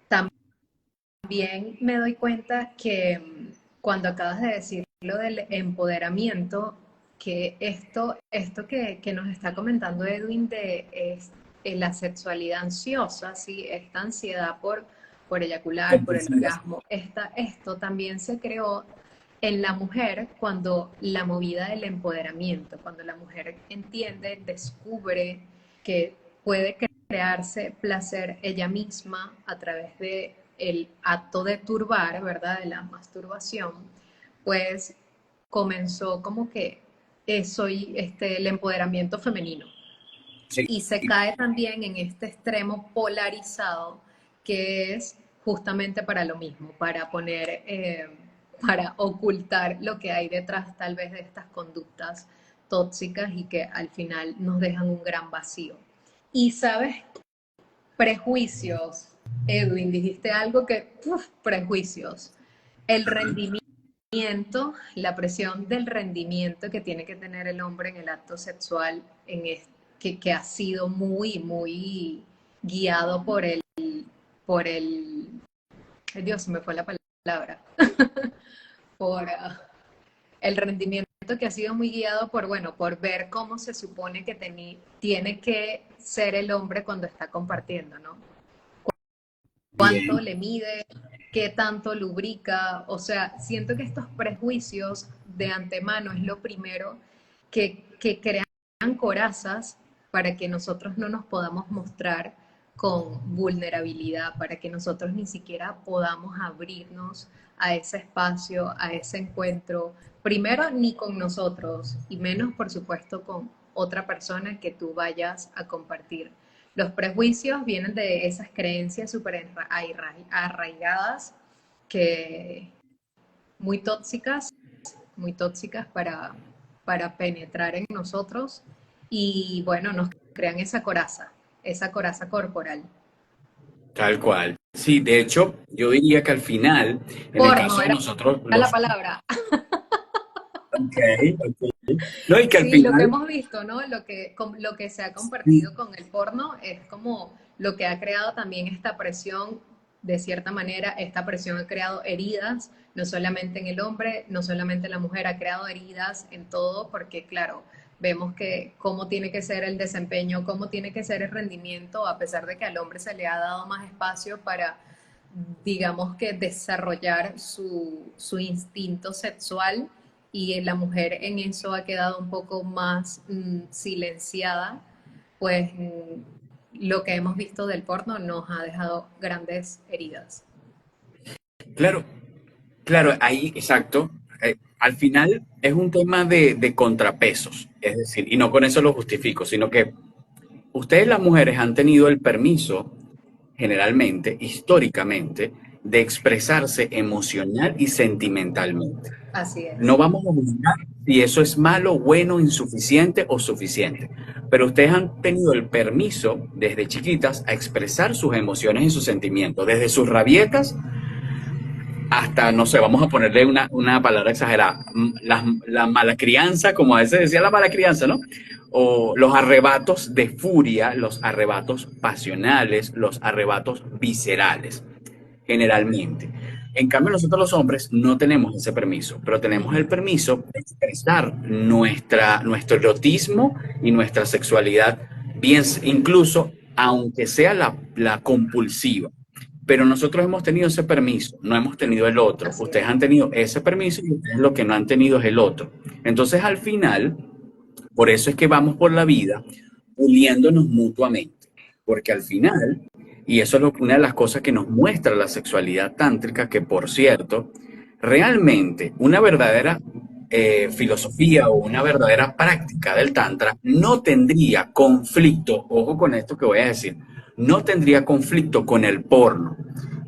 Speaker 1: También me doy cuenta que cuando acabas de decir lo del empoderamiento, que esto que nos está comentando Edwin de la sexualidad ansiosa, ¿sí? Esta ansiedad por eyacular, por el
Speaker 2: compulsiva.
Speaker 1: orgasmo, esto también se creó en la mujer cuando la movida del empoderamiento, cuando la mujer entiende, descubre que puede crearse placer ella misma a través de el acto de turbar, ¿verdad? De la masturbación, pues comenzó como que eso y el empoderamiento femenino.
Speaker 2: Sí,
Speaker 1: Y se cae también en este extremo polarizado que es justamente para lo mismo, para poner, para ocultar lo que hay detrás tal vez de estas conductas tóxicas y que al final nos dejan un gran vacío. Y sabes, prejuicios, Edwin, dijiste algo que, prejuicios. El rendimiento, la presión del rendimiento que tiene que tener el hombre en el acto sexual, que ha sido muy guiado por el, ay Dios, se me fue la palabra, por el rendimiento que ha sido muy guiado por, bueno, por ver cómo se supone que tiene que ser el hombre cuando está compartiendo, ¿no? Cuánto
Speaker 2: bien.
Speaker 1: le mide, qué tanto lubrica, o sea, siento que estos prejuicios de antemano es lo primero que crean corazas para que nosotros no nos podamos mostrar con vulnerabilidad, para que nosotros ni siquiera podamos abrirnos a ese espacio, a ese encuentro, primero ni con nosotros y menos, por supuesto, con otra persona que tú vayas a compartir. Los prejuicios vienen de esas creencias súper arraigadas que muy tóxicas para penetrar en nosotros y bueno, nos crean esa coraza corporal.
Speaker 2: Tal cual. Sí, de hecho, yo diría que al final, en el
Speaker 1: Porno
Speaker 2: caso de
Speaker 1: era
Speaker 2: nosotros
Speaker 1: la
Speaker 2: los...
Speaker 1: palabra.
Speaker 2: Ok, ok. No, y que al
Speaker 1: Sí, lo que
Speaker 2: final,
Speaker 1: hemos visto, ¿no? Lo que se ha
Speaker 2: sí,
Speaker 1: compartido con el porno es como lo que ha creado también esta presión, de cierta manera, esta presión ha creado heridas, no solamente en el hombre, no solamente en la mujer, ha creado heridas en todo, porque claro, vemos que cómo tiene que ser el desempeño, cómo tiene que ser el rendimiento, a pesar de que al hombre se le ha dado más espacio para, digamos que desarrollar su instinto sexual y la mujer en eso ha quedado un poco más silenciada, pues lo que hemos visto del porno nos ha dejado grandes heridas.
Speaker 2: claro, claro, ahí, exacto. Al final es un tema de contrapesos, es decir, y no con eso lo justifico, sino que ustedes las mujeres han tenido el permiso, generalmente, históricamente, de expresarse emocional y sentimentalmente.
Speaker 1: Así
Speaker 2: No
Speaker 1: es.
Speaker 2: vamos a juzgar si eso es malo, bueno, insuficiente o suficiente, pero ustedes han tenido el permiso desde chiquitas a expresar sus emociones y sus sentimientos, desde sus rabietas hasta, no sé, vamos a ponerle una palabra exagerada, la mala crianza, como a veces decía la mala crianza, ¿no? O los arrebatos de furia, los arrebatos pasionales, los arrebatos viscerales, generalmente. En cambio, nosotros los hombres no tenemos ese permiso, pero tenemos el permiso de expresar nuestro erotismo y nuestra sexualidad, bien, incluso aunque sea la compulsiva. Pero nosotros hemos tenido ese permiso, no hemos tenido el otro.
Speaker 1: Así
Speaker 2: Ustedes
Speaker 1: es.
Speaker 2: han tenido ese permiso y ustedes lo que no han tenido es el otro. Entonces, al final, por eso es que vamos por la vida puliéndonos mutuamente. Porque al final, y eso es una de las cosas que nos muestra la sexualidad tántrica, que por cierto, realmente una verdadera filosofía o una verdadera práctica del tantra no tendría conflicto, ojo con esto que voy a decir, no tendría conflicto con el porno.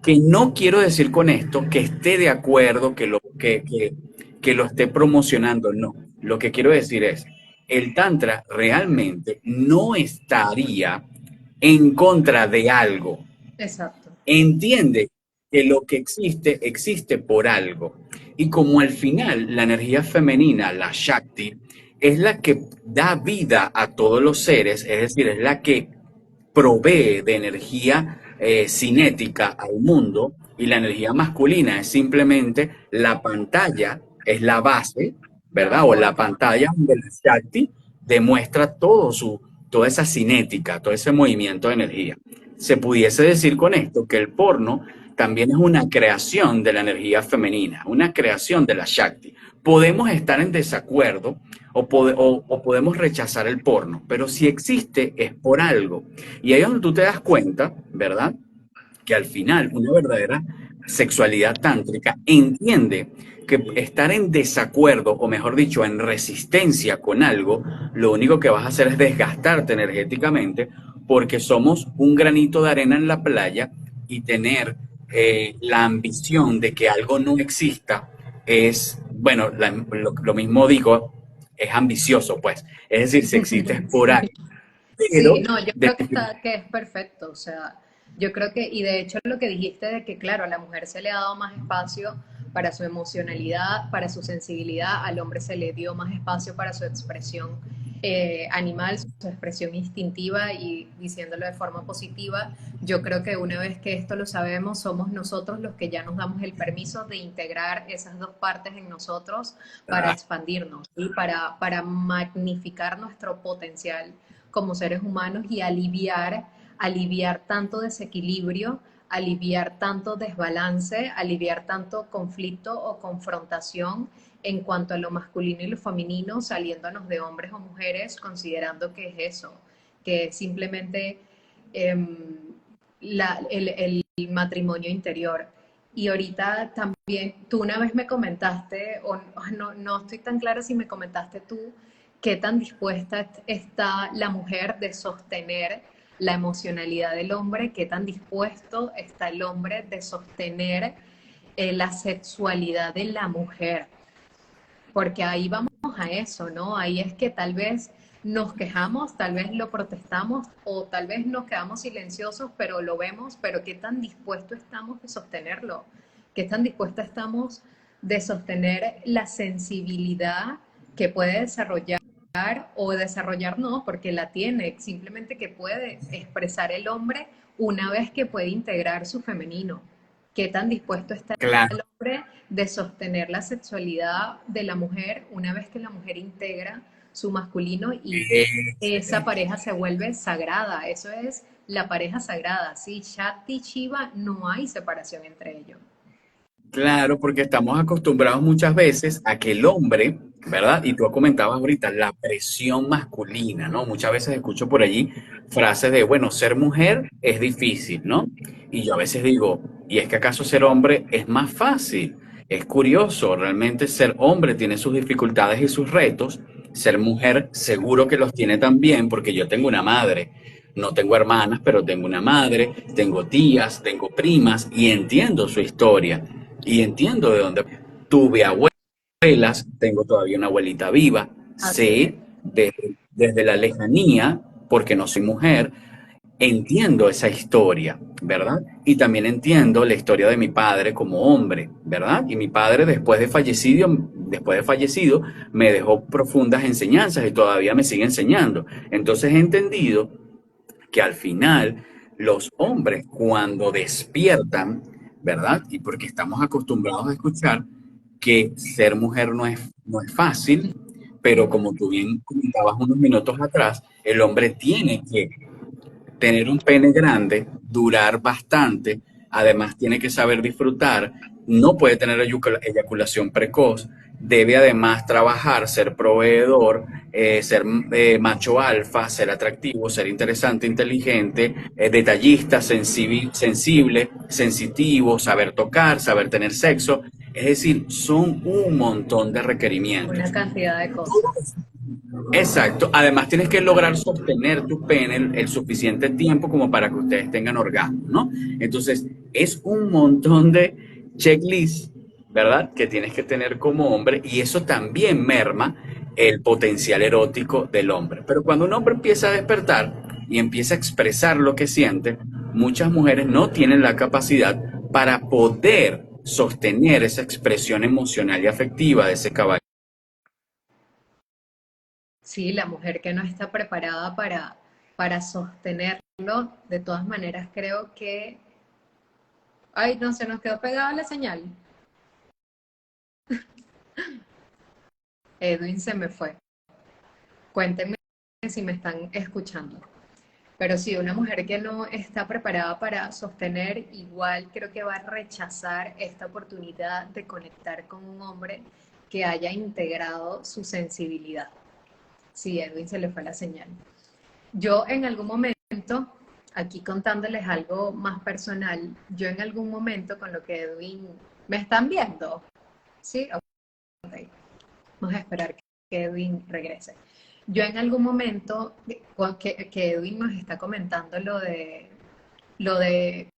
Speaker 2: Que no quiero decir con esto que esté de acuerdo, que lo esté promocionando, no. Lo que quiero decir es, el Tantra realmente no estaría en contra de algo.
Speaker 1: Exacto.
Speaker 2: Entiende que lo que existe, existe por algo. Y como al final la energía femenina, la Shakti, es la que da vida a todos los seres, es decir, es la que provee de energía cinética al mundo, y la energía masculina es simplemente la pantalla, es la base,
Speaker 1: De
Speaker 2: ¿verdad? O la
Speaker 1: apoyo.
Speaker 2: pantalla donde la Shakti demuestra toda esa cinética, todo ese movimiento de energía. Se pudiese decir con esto que el porno también es una creación de la energía femenina, una creación de la Shakti. Podemos estar en desacuerdo o podemos rechazar el porno, pero si existe es por algo. Y ahí es donde tú te das cuenta, ¿verdad? Que al final una verdadera sexualidad tántrica entiende que estar en desacuerdo, o mejor dicho, en resistencia con algo, lo único que vas a hacer es desgastarte energéticamente, porque somos un granito de arena en la playa, y tener la ambición de que algo no exista es, bueno, lo mismo digo, es ambicioso, pues. Es decir, si existe es por
Speaker 1: Sí.
Speaker 2: algo.
Speaker 1: Sí,
Speaker 2: Pero,
Speaker 1: no, yo
Speaker 2: de,
Speaker 1: creo que es perfecto, o sea, yo creo que, y de hecho lo que dijiste de que, claro, a la mujer se le ha dado más espacio para su emocionalidad, para su sensibilidad, al hombre se le dio más espacio para su expresión animal, su expresión instintiva y diciéndolo de forma positiva, yo creo que una vez que esto lo sabemos, somos nosotros los que ya nos damos el permiso de integrar esas dos partes en nosotros para expandirnos y para magnificar nuestro potencial como seres humanos y aliviar tanto desequilibrio, aliviar tanto desbalance, aliviar tanto conflicto o confrontación en cuanto a lo masculino y lo femenino, saliéndonos de hombres o mujeres, considerando que es eso, que es simplemente em, el matrimonio interior. Y ahorita también, tú una vez me comentaste, o no estoy tan clara si me comentaste tú, qué tan dispuesta está la mujer de sostener la emocionalidad del hombre, qué tan dispuesto está el hombre de sostener la sexualidad de la mujer, porque ahí vamos a eso, ¿no? Ahí es que tal vez nos quejamos, tal vez lo protestamos o tal vez nos quedamos silenciosos, pero lo vemos, pero qué tan dispuestos estamos de sostenerlo, qué tan dispuestos estamos de sostener la sensibilidad que puede desarrollar o desarrollar no, porque la tiene, simplemente que puede expresar el hombre una vez que puede integrar su femenino. ¿Qué tan dispuesto está el
Speaker 2: Claro.
Speaker 1: hombre de sostener la sexualidad de la mujer una vez que la mujer integra su masculino y esa
Speaker 2: Excelente.
Speaker 1: pareja se vuelve sagrada? Eso es la pareja sagrada, ¿sí? Shakti y Shiva, no hay separación entre ellos.
Speaker 2: Claro, porque estamos acostumbrados muchas veces a que el hombre, ¿verdad? Y tú comentabas ahorita la presión masculina, ¿no? Muchas veces escucho por allí frases de, bueno, ser mujer es difícil, ¿no? Y yo a veces digo, ¿y es que acaso ser hombre es más fácil? Es curioso, realmente ser hombre tiene sus dificultades y sus retos. Ser mujer seguro que los tiene también, porque yo tengo una madre. No tengo hermanas, pero tengo una madre, tengo tías, tengo primas y entiendo su historia y entiendo de dónde tuve abuelas, tengo todavía una abuelita viva,
Speaker 1: Así es.
Speaker 2: sé desde la lejanía, porque no soy mujer, entiendo esa historia, ¿verdad? Y también entiendo la historia de mi padre como hombre, ¿verdad? Y mi padre después de fallecido, me dejó profundas enseñanzas y todavía me sigue enseñando. Entonces he entendido que al final los hombres cuando despiertan, ¿verdad? Y porque estamos acostumbrados a escuchar que ser mujer no es fácil, pero como tú bien comentabas unos minutos atrás, el hombre tiene que tener un pene grande, durar bastante, además tiene que saber disfrutar, no puede tener eyaculación precoz, debe además trabajar, ser proveedor, ser macho alfa, ser atractivo, ser interesante, inteligente, detallista, sensible, sensitivo, saber tocar, saber tener sexo. Es decir, son un montón de
Speaker 1: Una
Speaker 2: requerimientos.
Speaker 1: cantidad de cosas.
Speaker 2: Exacto. Además, tienes que lograr sostener tu pene el suficiente tiempo como para que ustedes tengan orgasmo, ¿no? Entonces, es un montón de checklists, ¿verdad? Que tienes que tener como hombre y eso también merma el potencial erótico del hombre. Pero cuando un hombre empieza a despertar y empieza a expresar lo que siente, muchas mujeres no tienen la capacidad para poder sostener esa expresión emocional y afectiva de ese caballo.
Speaker 1: Sí, la mujer que no está preparada para sostenerlo, de todas maneras creo que... Ay, no, se nos quedó pegada la señal. Edwin se me fue. Cuéntenme si me están escuchando. Pero sí, una mujer que no está preparada para sostener, igual creo que va a rechazar esta oportunidad de conectar con un hombre que haya integrado su sensibilidad. Sí, Edwin se le fue la señal. Yo en algún momento, aquí contándoles algo más personal, yo en algún momento con lo que Edwin, ¿me están viendo? Sí, ok. Vamos a esperar que Edwin regrese. Yo en algún momento, que Edwin nos está comentando lo de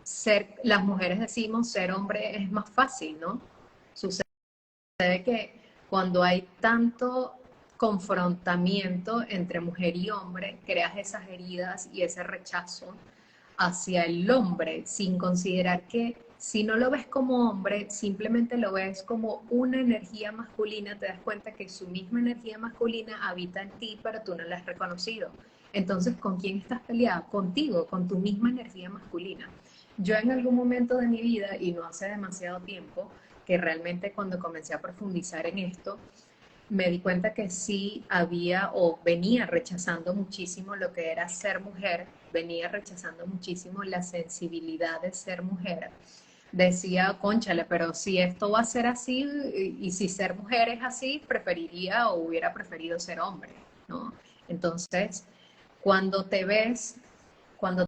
Speaker 1: ser, las mujeres decimos ser hombre es más fácil, ¿no? Sucede que cuando hay tanto confrontamiento entre mujer y hombre, creas esas heridas y ese rechazo hacia el hombre, sin considerar que si no lo ves como hombre, simplemente lo ves como una energía masculina, te das cuenta que su misma energía masculina habita en ti, pero tú no la has reconocido. Entonces, ¿con quién estás peleada? Contigo, con tu misma energía masculina. Yo en algún momento de mi vida, y no hace demasiado tiempo, que realmente cuando comencé a profundizar en esto, me di cuenta que sí había o venía rechazando muchísimo lo que era ser mujer, venía rechazando muchísimo la sensibilidad de ser mujer, decía, cónchale, pero si esto va a ser así y si ser mujer es así, preferiría o hubiera preferido ser hombre, ¿no? Entonces, cuando te ves, cuando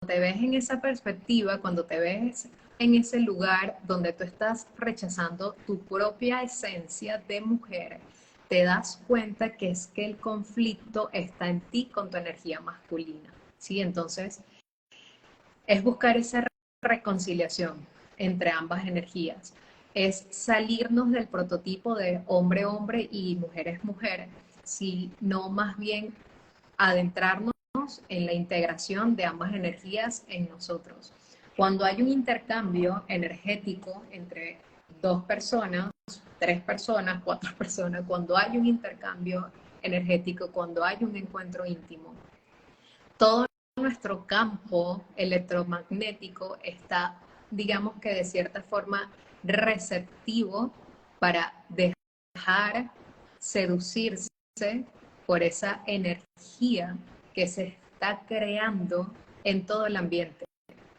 Speaker 1: te ves en esa perspectiva, cuando te ves en ese lugar donde tú estás rechazando tu propia esencia de mujer, te das cuenta que es que el conflicto está en ti con tu energía masculina, ¿sí? Entonces, es buscar esa reconciliación entre ambas energías, es salirnos del prototipo de hombre-hombre y mujer-mujer, sino más bien adentrarnos en la integración de ambas energías en nosotros. Cuando hay un intercambio energético entre dos personas, tres personas, cuatro personas, cuando hay un intercambio energético, cuando hay un encuentro íntimo, todo nuestro campo electromagnético está, digamos que de cierta forma, receptivo para dejar seducirse por esa energía que se está creando en todo el ambiente.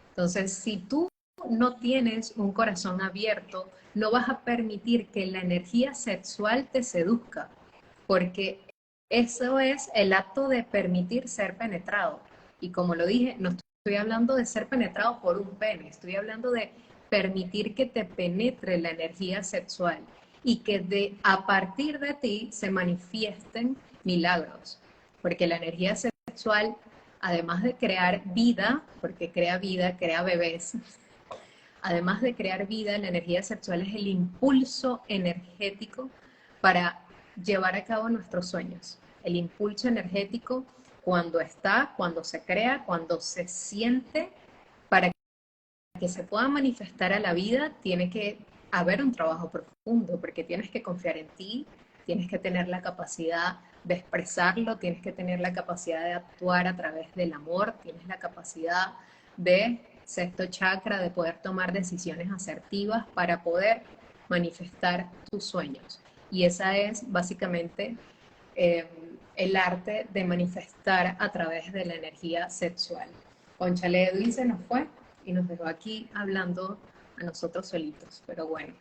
Speaker 1: Entonces, si tú no tienes un corazón abierto, no vas a permitir que la energía sexual te seduzca, porque eso es el acto de permitir ser penetrado. Y como lo dije, no estoy hablando de ser penetrado por un pene, estoy hablando de permitir que te penetre la energía sexual y que a partir de ti se manifiesten milagros, porque la energía sexual, además de crear vida, crea bebés, además de crear vida, la energía sexual es el impulso energético para llevar a cabo nuestros sueños. El impulso energético cuando se crea, cuando se siente, para que se pueda manifestar a la vida, tiene que haber un trabajo profundo, porque tienes que confiar en ti, tienes que tener la capacidad de expresarlo, tienes que tener la capacidad de actuar a través del amor, tienes la capacidad de sexto chakra, de poder tomar decisiones asertivas para poder manifestar tus sueños. Y esa es básicamente eh, el arte de manifestar a través de la energía sexual. Conchale Edwin se nos fue y nos dejó aquí hablando a nosotros solitos, pero bueno.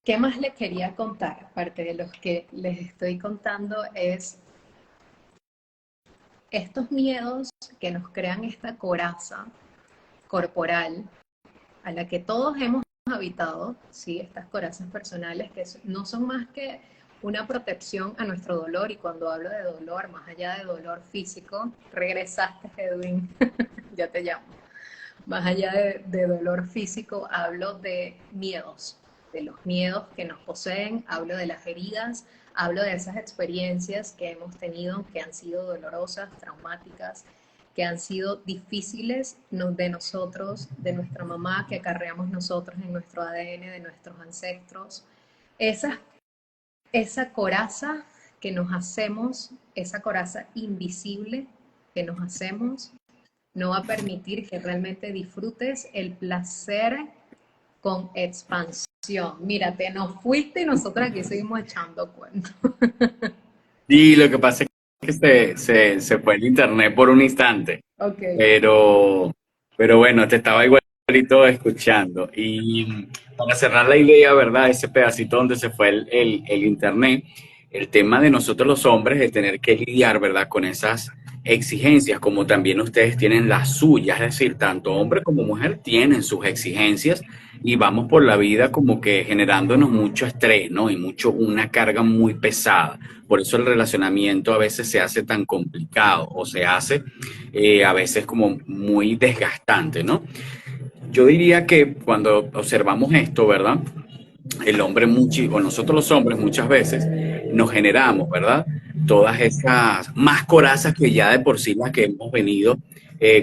Speaker 1: ¿Qué más les quería contar? Aparte de los que les estoy contando es estos miedos que nos crean esta coraza corporal a la que todos hemos habitado, ¿sí? Estas corazas personales que no son más que una protección a nuestro dolor, y cuando hablo de dolor, más allá de dolor físico, regresaste, Edwin, ya te llamo. Más allá de dolor físico, hablo de miedos, de los miedos que nos poseen, hablo de las heridas, hablo de esas experiencias que hemos tenido que han sido dolorosas, traumáticas, que han sido difíciles de nosotros, de nuestra mamá, que acarreamos nosotros en nuestro ADN, de nuestros ancestros. Esa, esa coraza que nos hacemos, esa coraza invisible que nos hacemos, no va a permitir que realmente disfrutes el placer con expansión. Mírate, nos fuiste y nosotros aquí seguimos echando cuentos.
Speaker 2: Y lo que pasa es que se fue el internet por un instante,
Speaker 1: Ok.
Speaker 2: pero, pero bueno, te estaba igualito escuchando. Y para cerrar la idea, ¿verdad? Ese pedacito donde se fue el internet, el tema de nosotros los hombres de tener que lidiar, ¿verdad? Con esas exigencias, como también ustedes tienen las suyas, es decir, tanto hombre como mujer tienen sus exigencias y vamos por la vida como que generándonos mucho estrés, ¿no? Y una carga muy pesada. Por eso el relacionamiento a veces se hace tan complicado o se hace a veces como muy desgastante, ¿no? Yo diría que cuando observamos esto, ¿verdad? El hombre, o nosotros los hombres muchas veces nos generamos, ¿verdad? Todas esas más corazas que ya de por sí las que hemos venido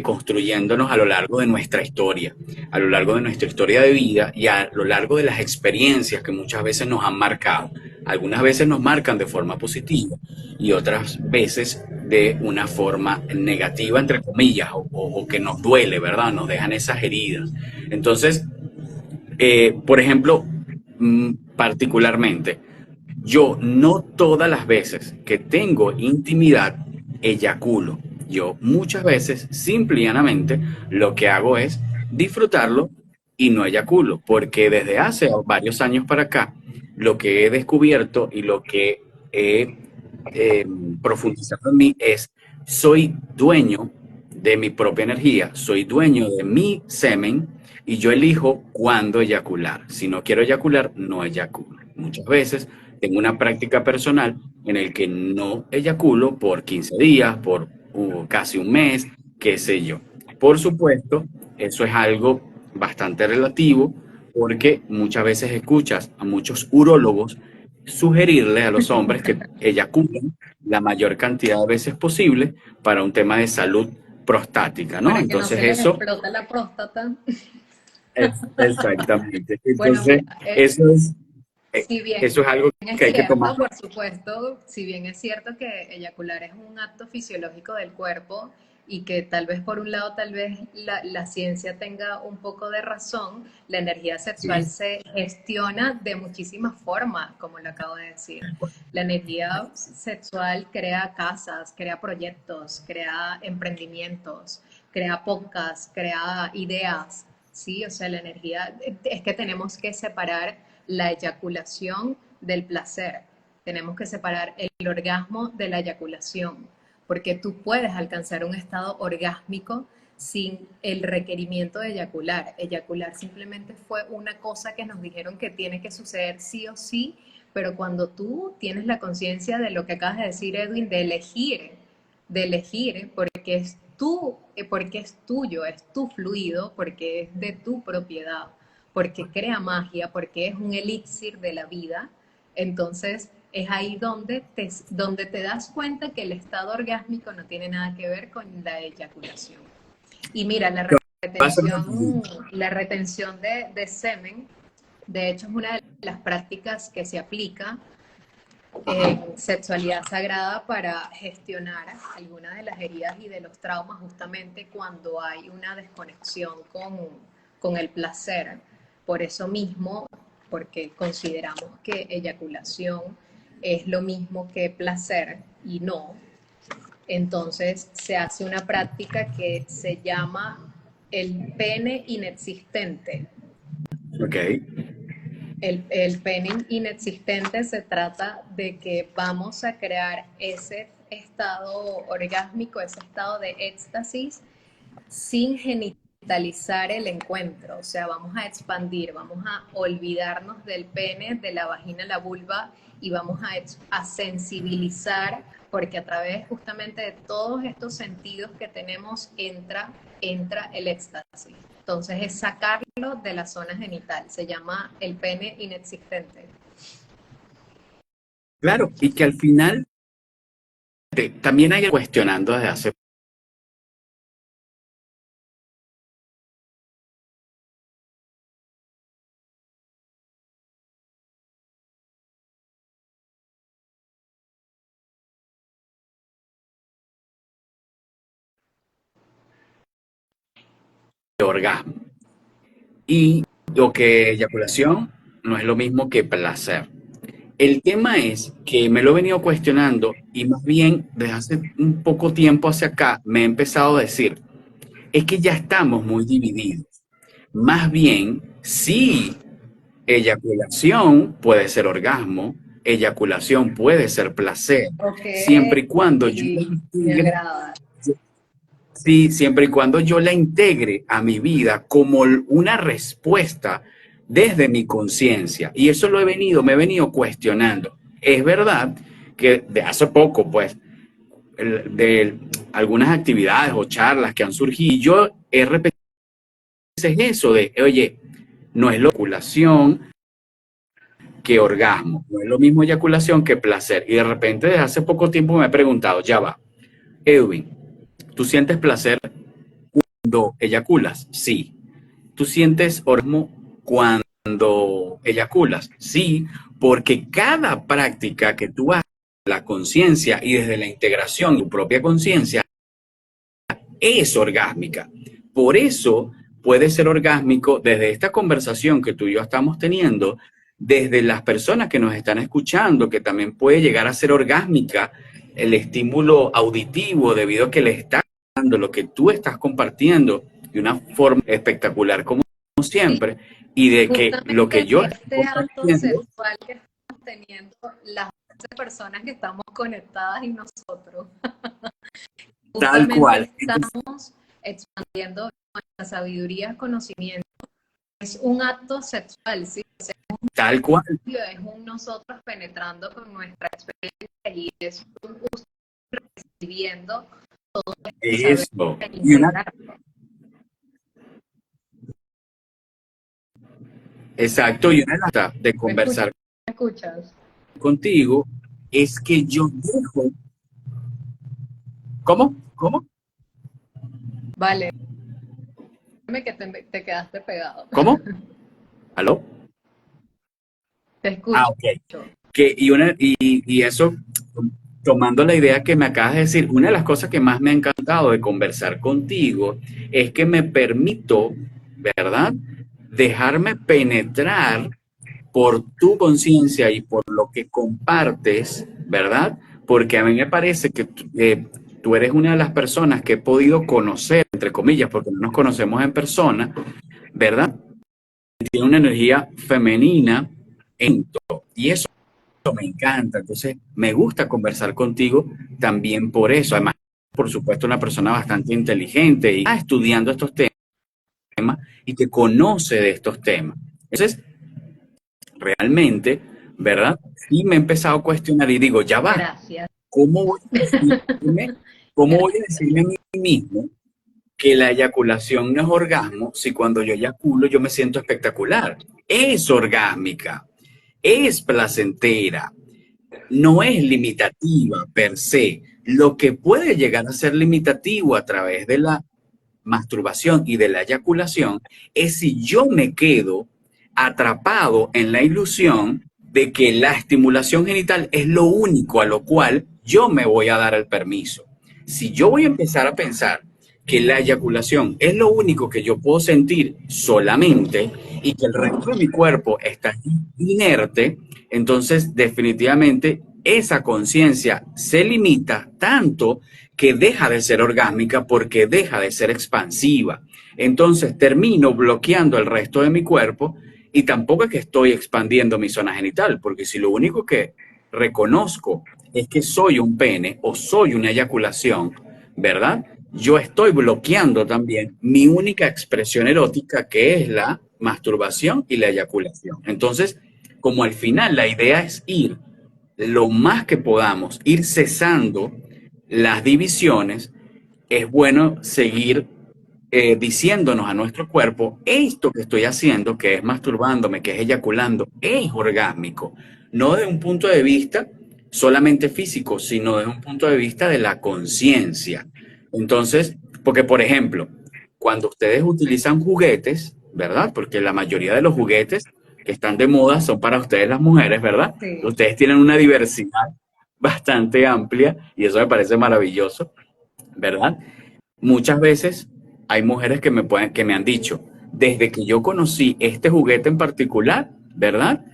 Speaker 2: construyéndonos a lo largo de nuestra historia, a lo largo de nuestra historia de vida y a lo largo de las experiencias que muchas veces nos han marcado. Algunas veces nos marcan de forma positiva y otras veces de una forma negativa, entre comillas, o que nos duele, ¿verdad? Nos dejan esas heridas. Entonces, por ejemplo, particularmente, yo no todas las veces que tengo intimidad eyaculo. Yo muchas veces, simple y llanamente, lo que hago es disfrutarlo y no eyaculo, porque desde hace varios años para acá, lo que he descubierto y lo que he eh, profundizado en mí es, soy dueño de mi propia energía, soy dueño de mi semen y yo elijo cuándo eyacular. Si no quiero eyacular, no eyaculo. Muchas veces tengo una práctica personal en el que no eyaculo por 15 días, por casi un mes, qué sé yo. Por supuesto, eso es algo bastante relativo porque muchas veces escuchas a muchos urólogos sugerirle a los hombres que eyaculen la mayor cantidad de veces posible para un tema de salud prostática, ¿no?
Speaker 1: Para que no
Speaker 2: Entonces
Speaker 1: se les
Speaker 2: eso
Speaker 1: explote la próstata.
Speaker 2: es exactamente.
Speaker 1: Bueno,
Speaker 2: Entonces,
Speaker 1: mira,
Speaker 2: eso es,
Speaker 1: si bien
Speaker 2: eso es algo
Speaker 1: es
Speaker 2: que hay que tomar.
Speaker 1: cierto, por supuesto, si bien es cierto que eyacular es un acto fisiológico del cuerpo y que tal vez por un lado, tal vez la ciencia tenga un poco de razón, la energía sexual
Speaker 2: Sí,
Speaker 1: se gestiona de muchísimas formas, como lo acabo de decir. La energía sexual crea casas, crea proyectos, crea emprendimientos, crea podcasts, crea ideas, ¿sí? O sea, la energía, es que tenemos que separar la eyaculación del placer. Tenemos que separar el orgasmo de la eyaculación, porque tú puedes alcanzar un estado orgásmico sin el requerimiento de eyacular. Eyacular simplemente fue una cosa que nos dijeron que tiene que suceder sí o sí, pero cuando tú tienes la conciencia de lo que acabas de decir, Edwin, de elegir, porque es tuyo, es tu fluido, porque es de tu propiedad, porque crea magia, porque es un elixir de la vida, entonces es ahí donde te das cuenta que el estado orgásmico no tiene nada que ver con la eyaculación. Y mira,
Speaker 2: pasa lo siguiente.
Speaker 1: la retención de semen, de hecho, es una de las prácticas que se aplica en sexualidad sagrada para gestionar algunas de las heridas y de los traumas justamente cuando hay una desconexión con el placer. Por eso mismo, porque consideramos que eyaculación es lo mismo que placer y no, entonces se hace una práctica que se llama el pene inexistente.
Speaker 2: Ok,
Speaker 1: El penning inexistente se trata de que vamos a crear ese estado orgásmico, ese estado de éxtasis sin genitalizar el encuentro, o sea, vamos a expandir, vamos a olvidarnos del pene, de la vagina, la vulva y vamos a sensibilizar, porque a través justamente de todos estos sentidos que tenemos entra el éxtasis. Entonces es sacarlo de la zona genital, se llama el pene inexistente.
Speaker 2: claro, y que al final también hay cuestionando desde hace orgasmo. Y lo que eyaculación no es lo mismo que placer. El tema es que me lo he venido cuestionando y más bien desde hace un poco tiempo hacia acá me he empezado a decir, es que ya estamos muy divididos. Más bien, sí, eyaculación puede ser orgasmo, eyaculación puede ser placer,
Speaker 1: Ok,
Speaker 2: siempre y cuando yo la
Speaker 1: sí, me
Speaker 2: integre,
Speaker 1: agrada.
Speaker 2: sí, siempre y cuando yo la integre a mi vida como una respuesta desde mi conciencia. Y eso me he venido cuestionando. Es verdad que de hace poco, pues, de algunas actividades o charlas que han surgido, yo he repetido eso de, oye, no es loculación que orgasmo, no es lo mismo eyaculación que placer. Y de repente, desde hace poco tiempo me he preguntado, ya va, Edwin, ¿tú sientes placer cuando eyaculas? Sí. ¿Tú sientes orgasmo cuando eyaculas? Sí, porque cada práctica que tú haces, la conciencia y desde la integración de tu propia conciencia, es orgásmica. Por eso puede ser orgásmico desde esta conversación que tú y yo estamos teniendo, desde las personas que nos están escuchando, que también puede llegar a ser orgásmica el estímulo auditivo debido a que le está dando lo que tú estás compartiendo de una forma espectacular como
Speaker 1: Sí,
Speaker 2: siempre y de que lo que
Speaker 1: justamente
Speaker 2: yo estoy
Speaker 1: este acto
Speaker 2: compartiendo
Speaker 1: sexual que estamos teniendo las personas que estamos conectadas y nosotros,
Speaker 2: tal
Speaker 1: justamente
Speaker 2: cual. Entonces,
Speaker 1: estamos expandiendo nuestra sabiduría, conocimiento. Es un acto sexual, ¿sí?
Speaker 2: tal cual.
Speaker 1: Es un nosotros penetrando con nuestra experiencia y es un uso recibiendo el saber
Speaker 2: Eso.
Speaker 1: e
Speaker 2: Y una,
Speaker 1: integrarlo.
Speaker 2: exacto, y una de
Speaker 1: ¿Me escuchas?
Speaker 2: conversar
Speaker 1: ¿Me escuchas?
Speaker 2: contigo es que yo dejo. ¿Cómo? ¿Cómo?
Speaker 1: Vale, dime que te quedaste pegado.
Speaker 2: ¿Cómo? ¿Aló?
Speaker 1: Te
Speaker 2: Ah,
Speaker 1: escucho.
Speaker 2: ok. Y eso, tomando la idea que me acabas de decir, una de las cosas que más me ha encantado de conversar contigo es que me permito, ¿verdad? Dejarme penetrar por tu conciencia y por lo que compartes, ¿verdad? Porque a mí me parece que tú eres una de las personas que he podido conocer, entre comillas, porque no nos conocemos en persona, ¿verdad? Tiene una energía femenina en todo. Y eso me encanta. Entonces, me gusta conversar contigo también por eso. Además, por supuesto, una persona bastante inteligente y está estudiando estos temas y que conoce de estos temas. Entonces, realmente, ¿verdad? Sí me he empezado a cuestionar y digo, ya va,
Speaker 1: Gracias.
Speaker 2: ¿cómo voy a decirme, cómo voy a decirme a mí mismo que la eyaculación no es orgasmo si cuando yo eyaculo yo me siento espectacular? Es orgásmica, es placentera, no es limitativa per se. Lo que puede llegar a ser limitativo a través de la masturbación y de la eyaculación es si yo me quedo atrapado en la ilusión de que la estimulación genital es lo único a lo cual yo me voy a dar el permiso. Si yo voy a empezar a pensar que la eyaculación es lo único que yo puedo sentir solamente y que el resto de mi cuerpo está inerte, entonces definitivamente esa conciencia se limita tanto que deja de ser orgásmica porque deja de ser expansiva. Entonces termino bloqueando el resto de mi cuerpo y tampoco es que estoy expandiendo mi zona genital, porque si lo único que reconozco es que soy un pene o soy una eyaculación, ¿verdad? Yo estoy bloqueando también mi única expresión erótica, que es la masturbación y la eyaculación. Entonces, como al final la idea es ir lo más que podamos, ir cesando las divisiones, es bueno seguir diciéndonos a nuestro cuerpo, esto que estoy haciendo, que es masturbándome, que es eyaculando, es orgásmico. No desde un punto de vista solamente físico, sino desde un punto de vista de la conciencia. Entonces, porque por ejemplo, cuando ustedes utilizan juguetes, ¿verdad? Porque la mayoría de los juguetes que están de moda son para ustedes las mujeres, ¿verdad?
Speaker 1: Sí.
Speaker 2: Ustedes tienen una diversidad bastante amplia y eso me parece maravilloso, ¿verdad? Muchas veces hay mujeres que me han dicho, desde que yo conocí este juguete en particular, ¿verdad?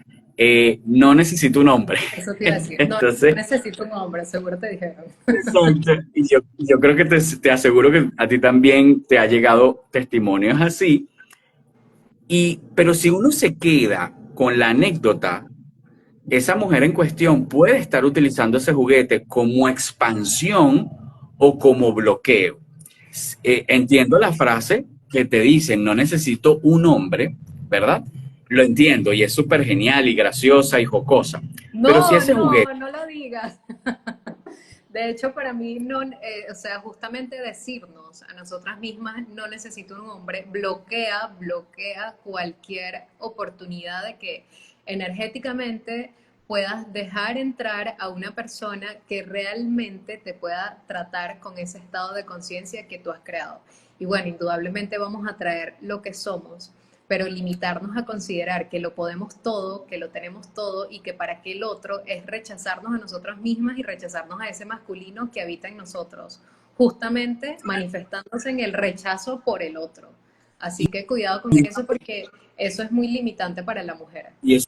Speaker 2: No necesito un hombre.
Speaker 1: Eso te iba a decir. No, no
Speaker 2: Entonces,
Speaker 1: necesito un hombre, seguro te dijeron.
Speaker 2: exacto. Y yo creo que te aseguro que a ti también te ha llegado testimonios así. Pero si uno se queda con la anécdota, esa mujer en cuestión puede estar utilizando ese juguete como expansión o como bloqueo. Entiendo la frase que te dicen, no necesito un hombre, ¿verdad? Lo entiendo y es súper genial y graciosa y jocosa. Pero si
Speaker 1: No,
Speaker 2: ese juguete,
Speaker 1: no, no lo digas. De hecho, para mí, no, o sea, justamente decirnos a nosotras mismas, no necesito un hombre, bloquea cualquier oportunidad de que energéticamente puedas dejar entrar a una persona que realmente te pueda tratar con ese estado de conciencia que tú has creado. Y bueno, indudablemente vamos a traer lo que somos, pero limitarnos a considerar que lo podemos todo, que lo tenemos todo y que para que el otro es rechazarnos a nosotras mismas y rechazarnos a ese masculino que habita en nosotros, justamente manifestándose en el rechazo por el otro. Así que cuidado con eso porque eso es muy limitante para la mujer.
Speaker 2: y eso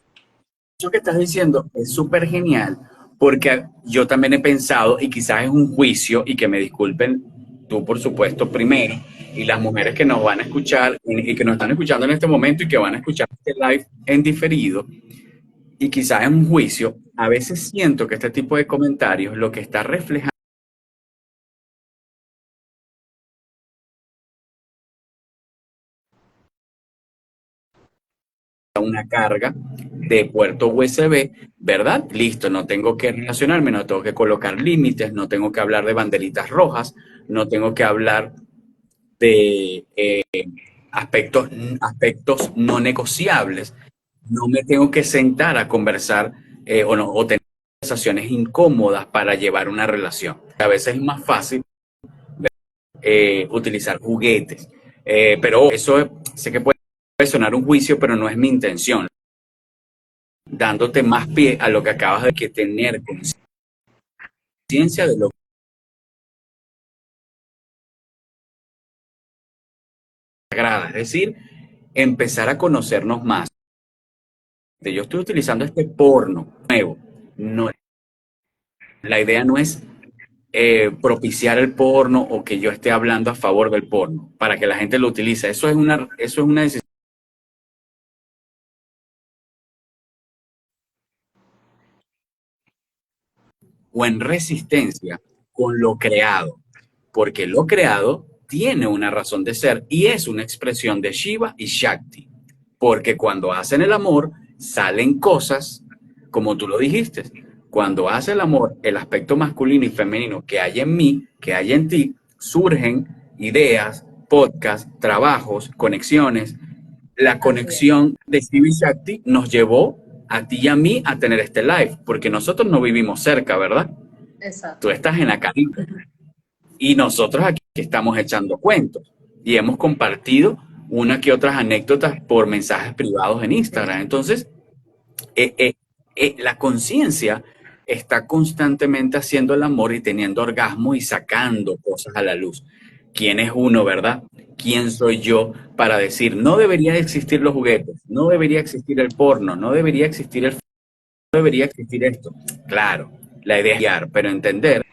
Speaker 2: que estás diciendo es súper genial porque yo también he pensado, y quizás es un juicio, y que me disculpen tú, por supuesto, primero, y las mujeres que nos van a escuchar y que nos están escuchando en este momento y que van a escuchar este live en diferido, y quizás es un juicio, a veces siento que este tipo de comentarios lo que está reflejando una carga de puerto USB, ¿verdad? Listo, no tengo que relacionarme, no tengo que colocar límites, no tengo que hablar de banderitas rojas, no tengo que hablar de aspectos, aspectos no negociables, no me tengo que sentar a conversar o tener conversaciones incómodas para llevar una relación. A veces es más fácil utilizar juguetes, pero eso sé que puede sonar un juicio, pero no es mi intención. Dándote más pie a lo que acabas de que tener conciencia de lo que te agrada, es decir, empezar a conocernos más. Yo estoy utilizando este porno nuevo. No, la idea no es propiciar el porno o que yo esté hablando a favor del porno para que la gente lo utilice. Eso es una decisión o en resistencia con lo creado, porque lo creado tiene una razón de ser y es una expresión de Shiva y Shakti, porque cuando hacen el amor salen cosas, como tú lo dijiste, cuando hace el amor, el aspecto masculino y femenino que hay en mí, que hay en ti, surgen ideas, podcasts, trabajos, conexiones. La
Speaker 1: Así es,
Speaker 2: conexión de Shiva y Shakti nos llevó a ti y a mí a tener este live, porque nosotros no vivimos cerca, ¿verdad? Tú
Speaker 1: exacto.
Speaker 2: estás en la Caribe y nosotros aquí estamos echando cuentos y hemos compartido una que otras anécdotas por mensajes privados en Instagram. Entonces, eh, eh, la conciencia está constantemente haciendo el amor y teniendo orgasmo y sacando cosas a la luz. ¿Quién es uno, verdad? ¿Quién soy yo para decir, no debería existir los juguetes, no debería existir el porno, no debería existir no debería existir esto? Claro, la idea es guiar, pero entender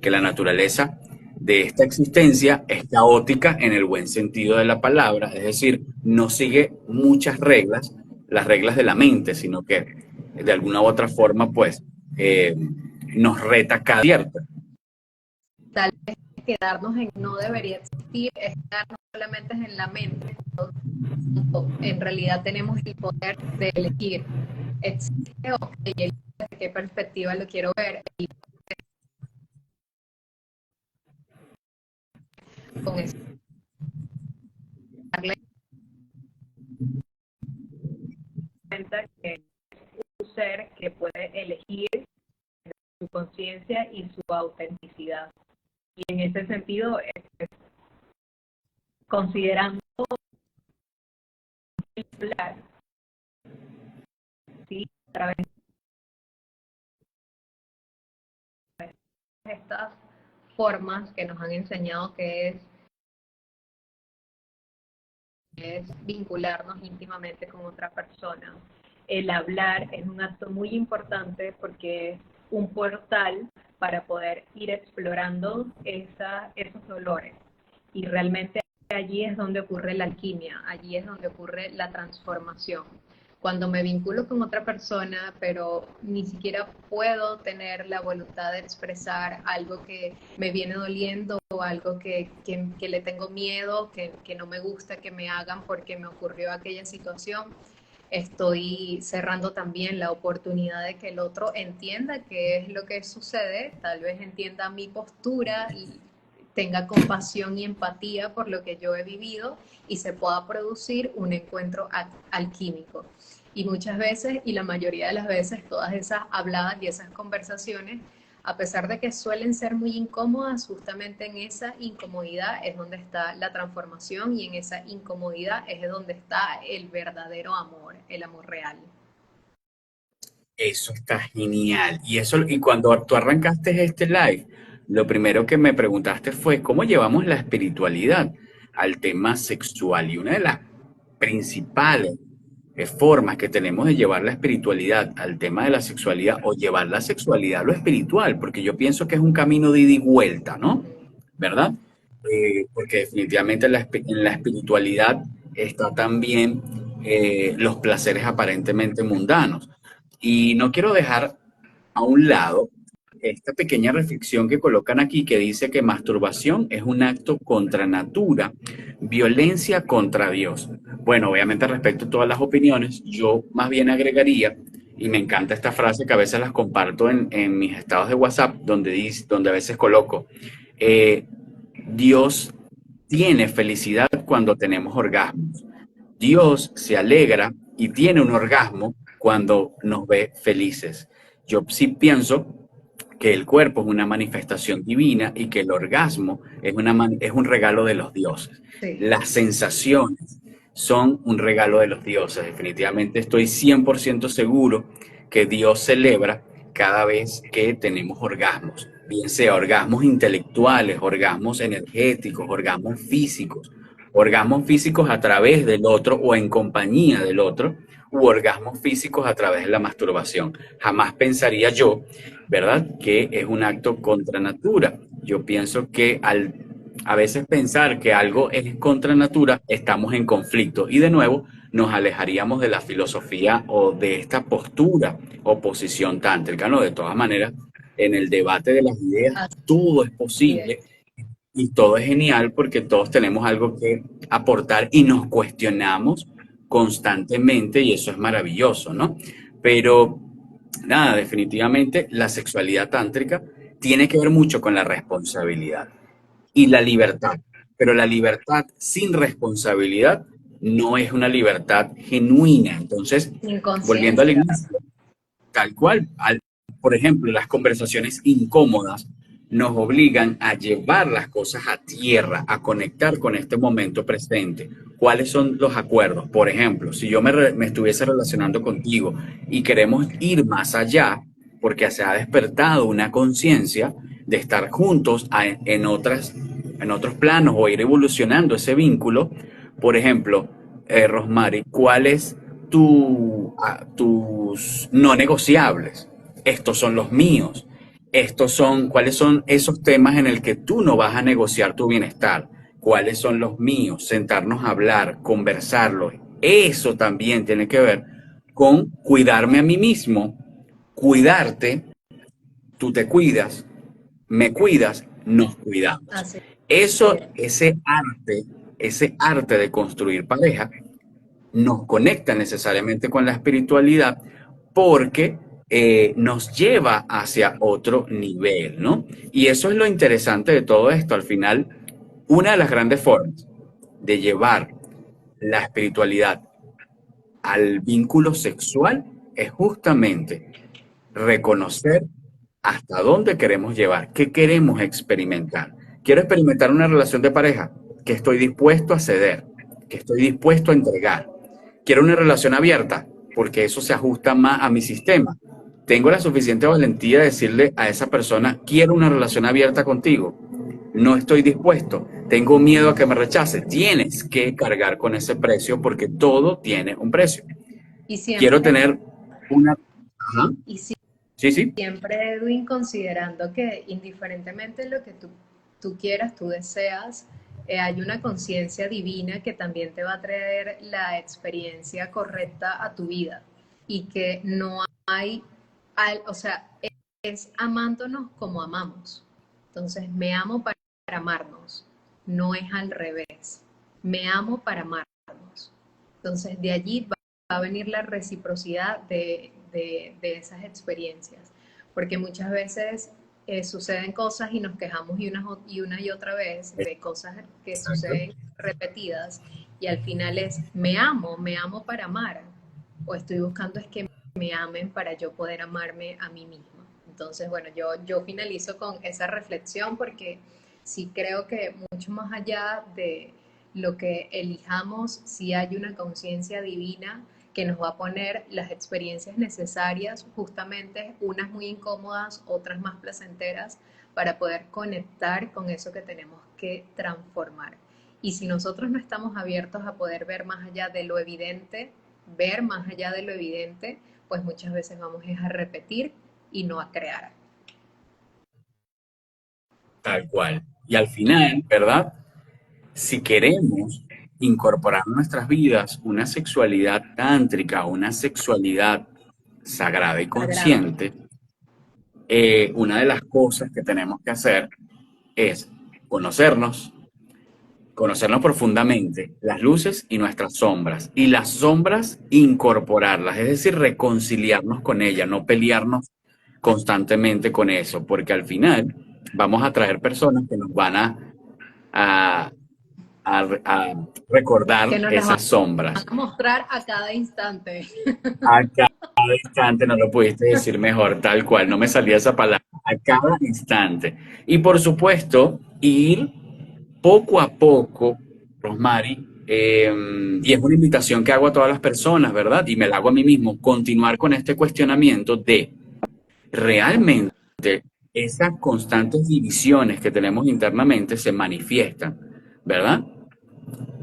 Speaker 2: que la naturaleza de esta existencia es caótica en el buen sentido de la palabra, es decir, no sigue muchas reglas, las reglas de la mente, sino que de alguna u otra forma, pues, eh, nos reta cada cierto.
Speaker 1: Tal vez quedarnos en no debería existir, estarnos solamente en la mente, en realidad tenemos el poder de elegir. Existe, ok, desde qué perspectiva lo quiero ver, y con eso darle cuenta que es un ser que puede elegir su conciencia y su autenticidad. Y en ese sentido, considerando hablar, ¿sí? A través de estas formas que nos han enseñado es vincularnos íntimamente con otra persona. El hablar es un acto muy importante porque es un portal para poder ir explorando esos dolores. Y realmente allí es donde ocurre la alquimia, allí es donde ocurre la transformación. Cuando me vinculo con otra persona, pero ni siquiera puedo tener la voluntad de expresar algo que me viene doliendo o algo que le tengo miedo, que no me gusta que me hagan porque me ocurrió aquella situación, estoy cerrando también la oportunidad de que el otro entienda qué es lo que sucede, tal vez entienda mi postura y tenga compasión y empatía por lo que yo he vivido y se pueda producir un encuentro alquímico. Y muchas veces, y la mayoría de las veces, todas esas habladas y esas conversaciones, a pesar de que suelen ser muy incómodas, justamente en esa incomodidad es donde está la transformación y en esa incomodidad es donde está el verdadero amor, el amor real.
Speaker 2: Eso está genial. Y cuando tú arrancaste este live, lo primero que me preguntaste fue cómo llevamos la espiritualidad al tema sexual. Y una de las principales formas que tenemos de llevar la espiritualidad al tema de la sexualidad o llevar la sexualidad a lo espiritual, porque yo pienso que es un camino de ida y vuelta, ¿no?
Speaker 1: Ujú.
Speaker 2: ¿Verdad? Porque definitivamente en la espiritualidad está también los placeres aparentemente mundanos. Y no quiero dejar a un lado esta pequeña reflexión que colocan aquí que dice que masturbación es un acto contra natura, violencia contra Dios. Bueno, obviamente respecto a todas las opiniones, yo más bien agregaría, y me encanta esta frase que a veces las comparto en mis estados de WhatsApp, donde a veces coloco, eh, Dios tiene felicidad cuando tenemos orgasmos. Dios se alegra y tiene un orgasmo cuando nos ve felices. Yo sí pienso que el cuerpo es una manifestación divina y que el orgasmo es un regalo de los dioses.
Speaker 1: Sí,
Speaker 2: Las sensaciones son un regalo de los dioses. Definitivamente estoy 100% seguro que Dios celebra cada vez que tenemos orgasmos, bien sea orgasmos intelectuales, orgasmos energéticos, orgasmos físicos a través del otro o en compañía del otro, u orgasmos físicos a través de la masturbación. Jamás pensaría yo, ¿verdad?, que es un acto contra natura. Yo pienso que al a veces pensar que algo es contra natura, estamos en conflicto y de nuevo nos alejaríamos de la filosofía o de esta postura o posición tántrica, ¿no? De todas maneras, en el debate de las ideas todo es
Speaker 1: así
Speaker 2: posible
Speaker 1: es.
Speaker 2: y todo es genial porque todos tenemos algo que aportar y nos cuestionamos constantemente y eso es maravilloso, ¿no? Pero nada, definitivamente la sexualidad tántrica tiene que ver mucho con la responsabilidad y la libertad. Pero la libertad sin responsabilidad no es una libertad genuina. Entonces,
Speaker 1: Sin
Speaker 2: volviendo al
Speaker 1: conciencia.
Speaker 2: inicio, tal cual, por ejemplo, las conversaciones incómodas nos obligan a llevar las cosas a tierra, a conectar con este momento presente. ¿Cuáles son los acuerdos? Por ejemplo, si yo me estuviese relacionando contigo y queremos ir más allá, porque se ha despertado una conciencia de estar juntos en otros planos o ir evolucionando ese vínculo, por ejemplo, Rosmary, ¿cuál es tus no negociables? Estos son los míos. ¿Cuáles son esos temas en el que tú no vas a negociar tu bienestar? ¿Cuáles son los míos? Sentarnos a hablar, conversarlo. Eso también tiene que ver con cuidarme a mí mismo, cuidarte, tú te cuidas, me cuidas, nos cuidamos.
Speaker 1: Así
Speaker 2: Eso,
Speaker 1: es.
Speaker 2: ese arte de construir pareja, nos conecta necesariamente con la espiritualidad porque nos lleva hacia otro nivel, ¿no? Y eso es lo interesante de todo esto. Al final, una de las grandes formas de llevar la espiritualidad al vínculo sexual es justamente reconocer hasta dónde queremos llevar, qué queremos experimentar. Quiero experimentar una relación de pareja que estoy dispuesto a ceder, que estoy dispuesto a entregar. Quiero una relación abierta porque eso se ajusta más a mi sistema. Tengo la suficiente valentía de decirle a esa persona, quiero una relación abierta contigo. No estoy dispuesto. Tengo miedo a que me rechace. Tienes que cargar con ese precio porque todo tiene un precio.
Speaker 1: Y
Speaker 2: Quiero
Speaker 1: siempre,
Speaker 2: tener una... Ajá.
Speaker 1: y
Speaker 2: Sí, sí.
Speaker 1: siempre, Edwin, considerando que indiferentemente de lo que tú quieras, tú deseas, hay una conciencia divina que también te va a traer la experiencia correcta a tu vida y que no hay, o sea, es amándonos como amamos. Entonces, me amo para amarnos, no es al revés. Me amo para amarnos. Entonces, de allí va a venir la reciprocidad de esas experiencias, porque muchas veces suceden cosas y nos quejamos una y otra vez de cosas que
Speaker 2: Exacto.
Speaker 1: suceden repetidas y al final es, me amo para amar, o estoy buscando es que me amen para yo poder amarme a mí misma. Entonces, bueno, yo finalizo con esa reflexión porque sí creo que mucho más allá de lo que elijamos, si hay una conciencia divina que nos va a poner las experiencias necesarias, justamente unas muy incómodas, otras más placenteras, para poder conectar con eso que tenemos que transformar. Y si nosotros no estamos abiertos a poder ver más allá de lo evidente, ver más allá de lo evidente, pues muchas veces vamos es a repetir y no a crear.
Speaker 2: Tal cual. Y al final, ¿verdad? Si queremos incorporar en nuestras vidas una sexualidad tántrica, una sexualidad sagrada y
Speaker 1: Sagrada.
Speaker 2: consciente, una de las cosas que tenemos que hacer es conocernos, conocernos profundamente, las luces y nuestras sombras, y las sombras incorporarlas, es decir, reconciliarnos con ellas, no pelearnos constantemente con eso, porque al final vamos a traer personas que nos van a, a
Speaker 1: Que
Speaker 2: recordar
Speaker 1: nos las van
Speaker 2: esas sombras.
Speaker 1: a mostrar a cada instante.
Speaker 2: A cada instante, no lo pudiste decir mejor, tal cual, no me salía esa palabra, a cada instante. Y por supuesto, ir poco a poco, Rosmary, y es una invitación que hago a todas las personas, ¿verdad? Y me la hago a mí mismo, continuar con este cuestionamiento de realmente esas constantes divisiones que tenemos internamente se manifiestan, ¿verdad?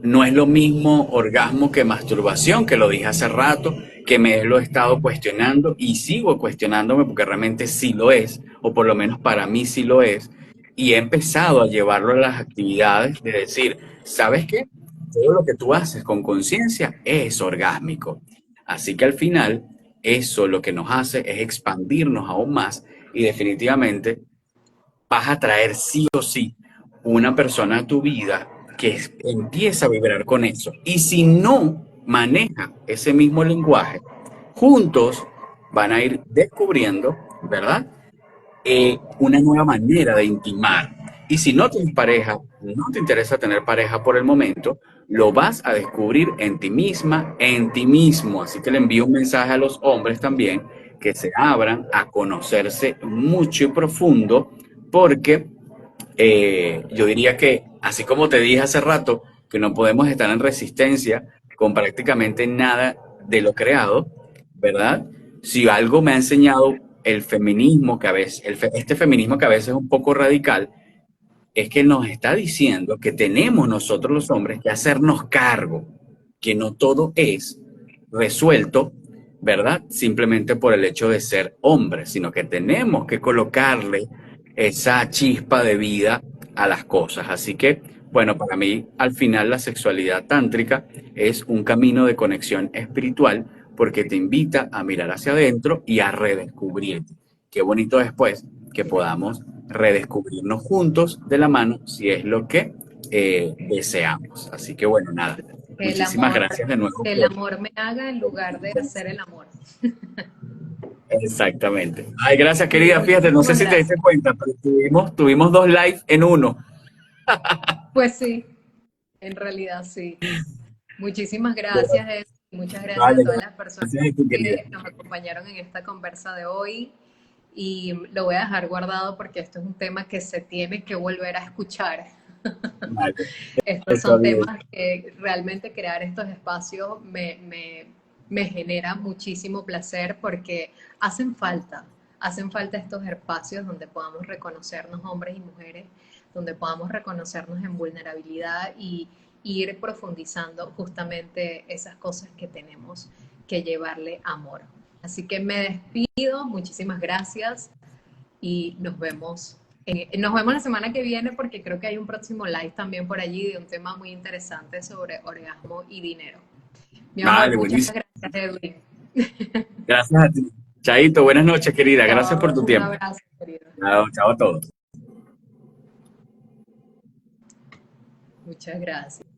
Speaker 2: No es lo mismo orgasmo que masturbación, que lo dije hace rato, que me lo he estado cuestionando y sigo cuestionándome porque realmente sí lo es, o por lo menos para mí sí lo es, y he empezado a llevarlo a las actividades de decir, ¿sabes qué? Todo lo que tú haces con conciencia es orgásmico. Así que al final, eso lo que nos hace es expandirnos aún más y definitivamente vas a traer sí o sí una persona a tu vida que empieza a vibrar con eso. Y si no maneja ese mismo lenguaje, juntos van a ir descubriendo, ¿verdad? Una nueva manera de intimar. Y si no tienes pareja, no te interesa tener pareja por el momento, lo vas a descubrir en ti misma, en ti mismo. Así que le envío un mensaje a los hombres también que se abran a conocerse mucho y profundo, porque yo diría que, así como te dije hace rato, que no podemos estar en resistencia con prácticamente nada de lo creado, ¿verdad? Si algo me ha enseñado el feminismo, que a veces, este feminismo que a veces es un poco radical, es que nos está diciendo que tenemos nosotros los hombres que hacernos cargo, que no todo es resuelto, ¿verdad? Simplemente por el hecho de ser hombres, sino que tenemos que colocarle esa chispa de vida a las cosas. Así que, bueno, para mí al final la sexualidad tántrica es un camino de conexión espiritual porque te invita a mirar hacia adentro y a redescubrirte. Qué bonito después que podamos redescubrirnos juntos de la mano si es lo que deseamos. Así que bueno, nada.
Speaker 1: Que el
Speaker 2: Muchísimas
Speaker 1: amor,
Speaker 2: gracias de nuevo
Speaker 1: que el
Speaker 2: por...
Speaker 1: amor me haga en lugar de hacer el amor.
Speaker 2: Exactamente. Ay, gracias querida. Fíjate, no sé
Speaker 1: Muchísimas
Speaker 2: si te diste
Speaker 1: gracias.
Speaker 2: cuenta, pero tuvimos dos live en uno.
Speaker 1: Pues sí, en realidad sí. Muchísimas gracias, Ed. Muchas gracias a
Speaker 2: Vale,
Speaker 1: todas las personas
Speaker 2: gracias a tu querida.
Speaker 1: que nos acompañaron en esta conversa de hoy. Y lo voy a dejar guardado porque esto es un tema que se tiene que volver a escuchar.
Speaker 2: Vale,
Speaker 1: Estos
Speaker 2: está
Speaker 1: son
Speaker 2: bien.
Speaker 1: temas que realmente crear estos espacios me genera muchísimo placer porque hacen falta estos espacios donde podamos reconocernos hombres y mujeres, donde podamos reconocernos en vulnerabilidad y ir profundizando justamente esas cosas que tenemos que llevarle amor. Así que me despido, muchísimas gracias y nos vemos la semana que viene porque creo que hay un próximo live también por allí de un tema muy interesante sobre orgasmo y dinero. Mi amor,
Speaker 2: Vale,
Speaker 1: muchas
Speaker 2: buenísimo.
Speaker 1: gracias, Edwin.
Speaker 2: Gracias a ti. Chaito, buenas noches, querida. Gracias por
Speaker 1: Chao,
Speaker 2: tu
Speaker 1: un
Speaker 2: tiempo.
Speaker 1: abrazo, querido.
Speaker 2: Chao, chao a todos.
Speaker 1: Muchas gracias.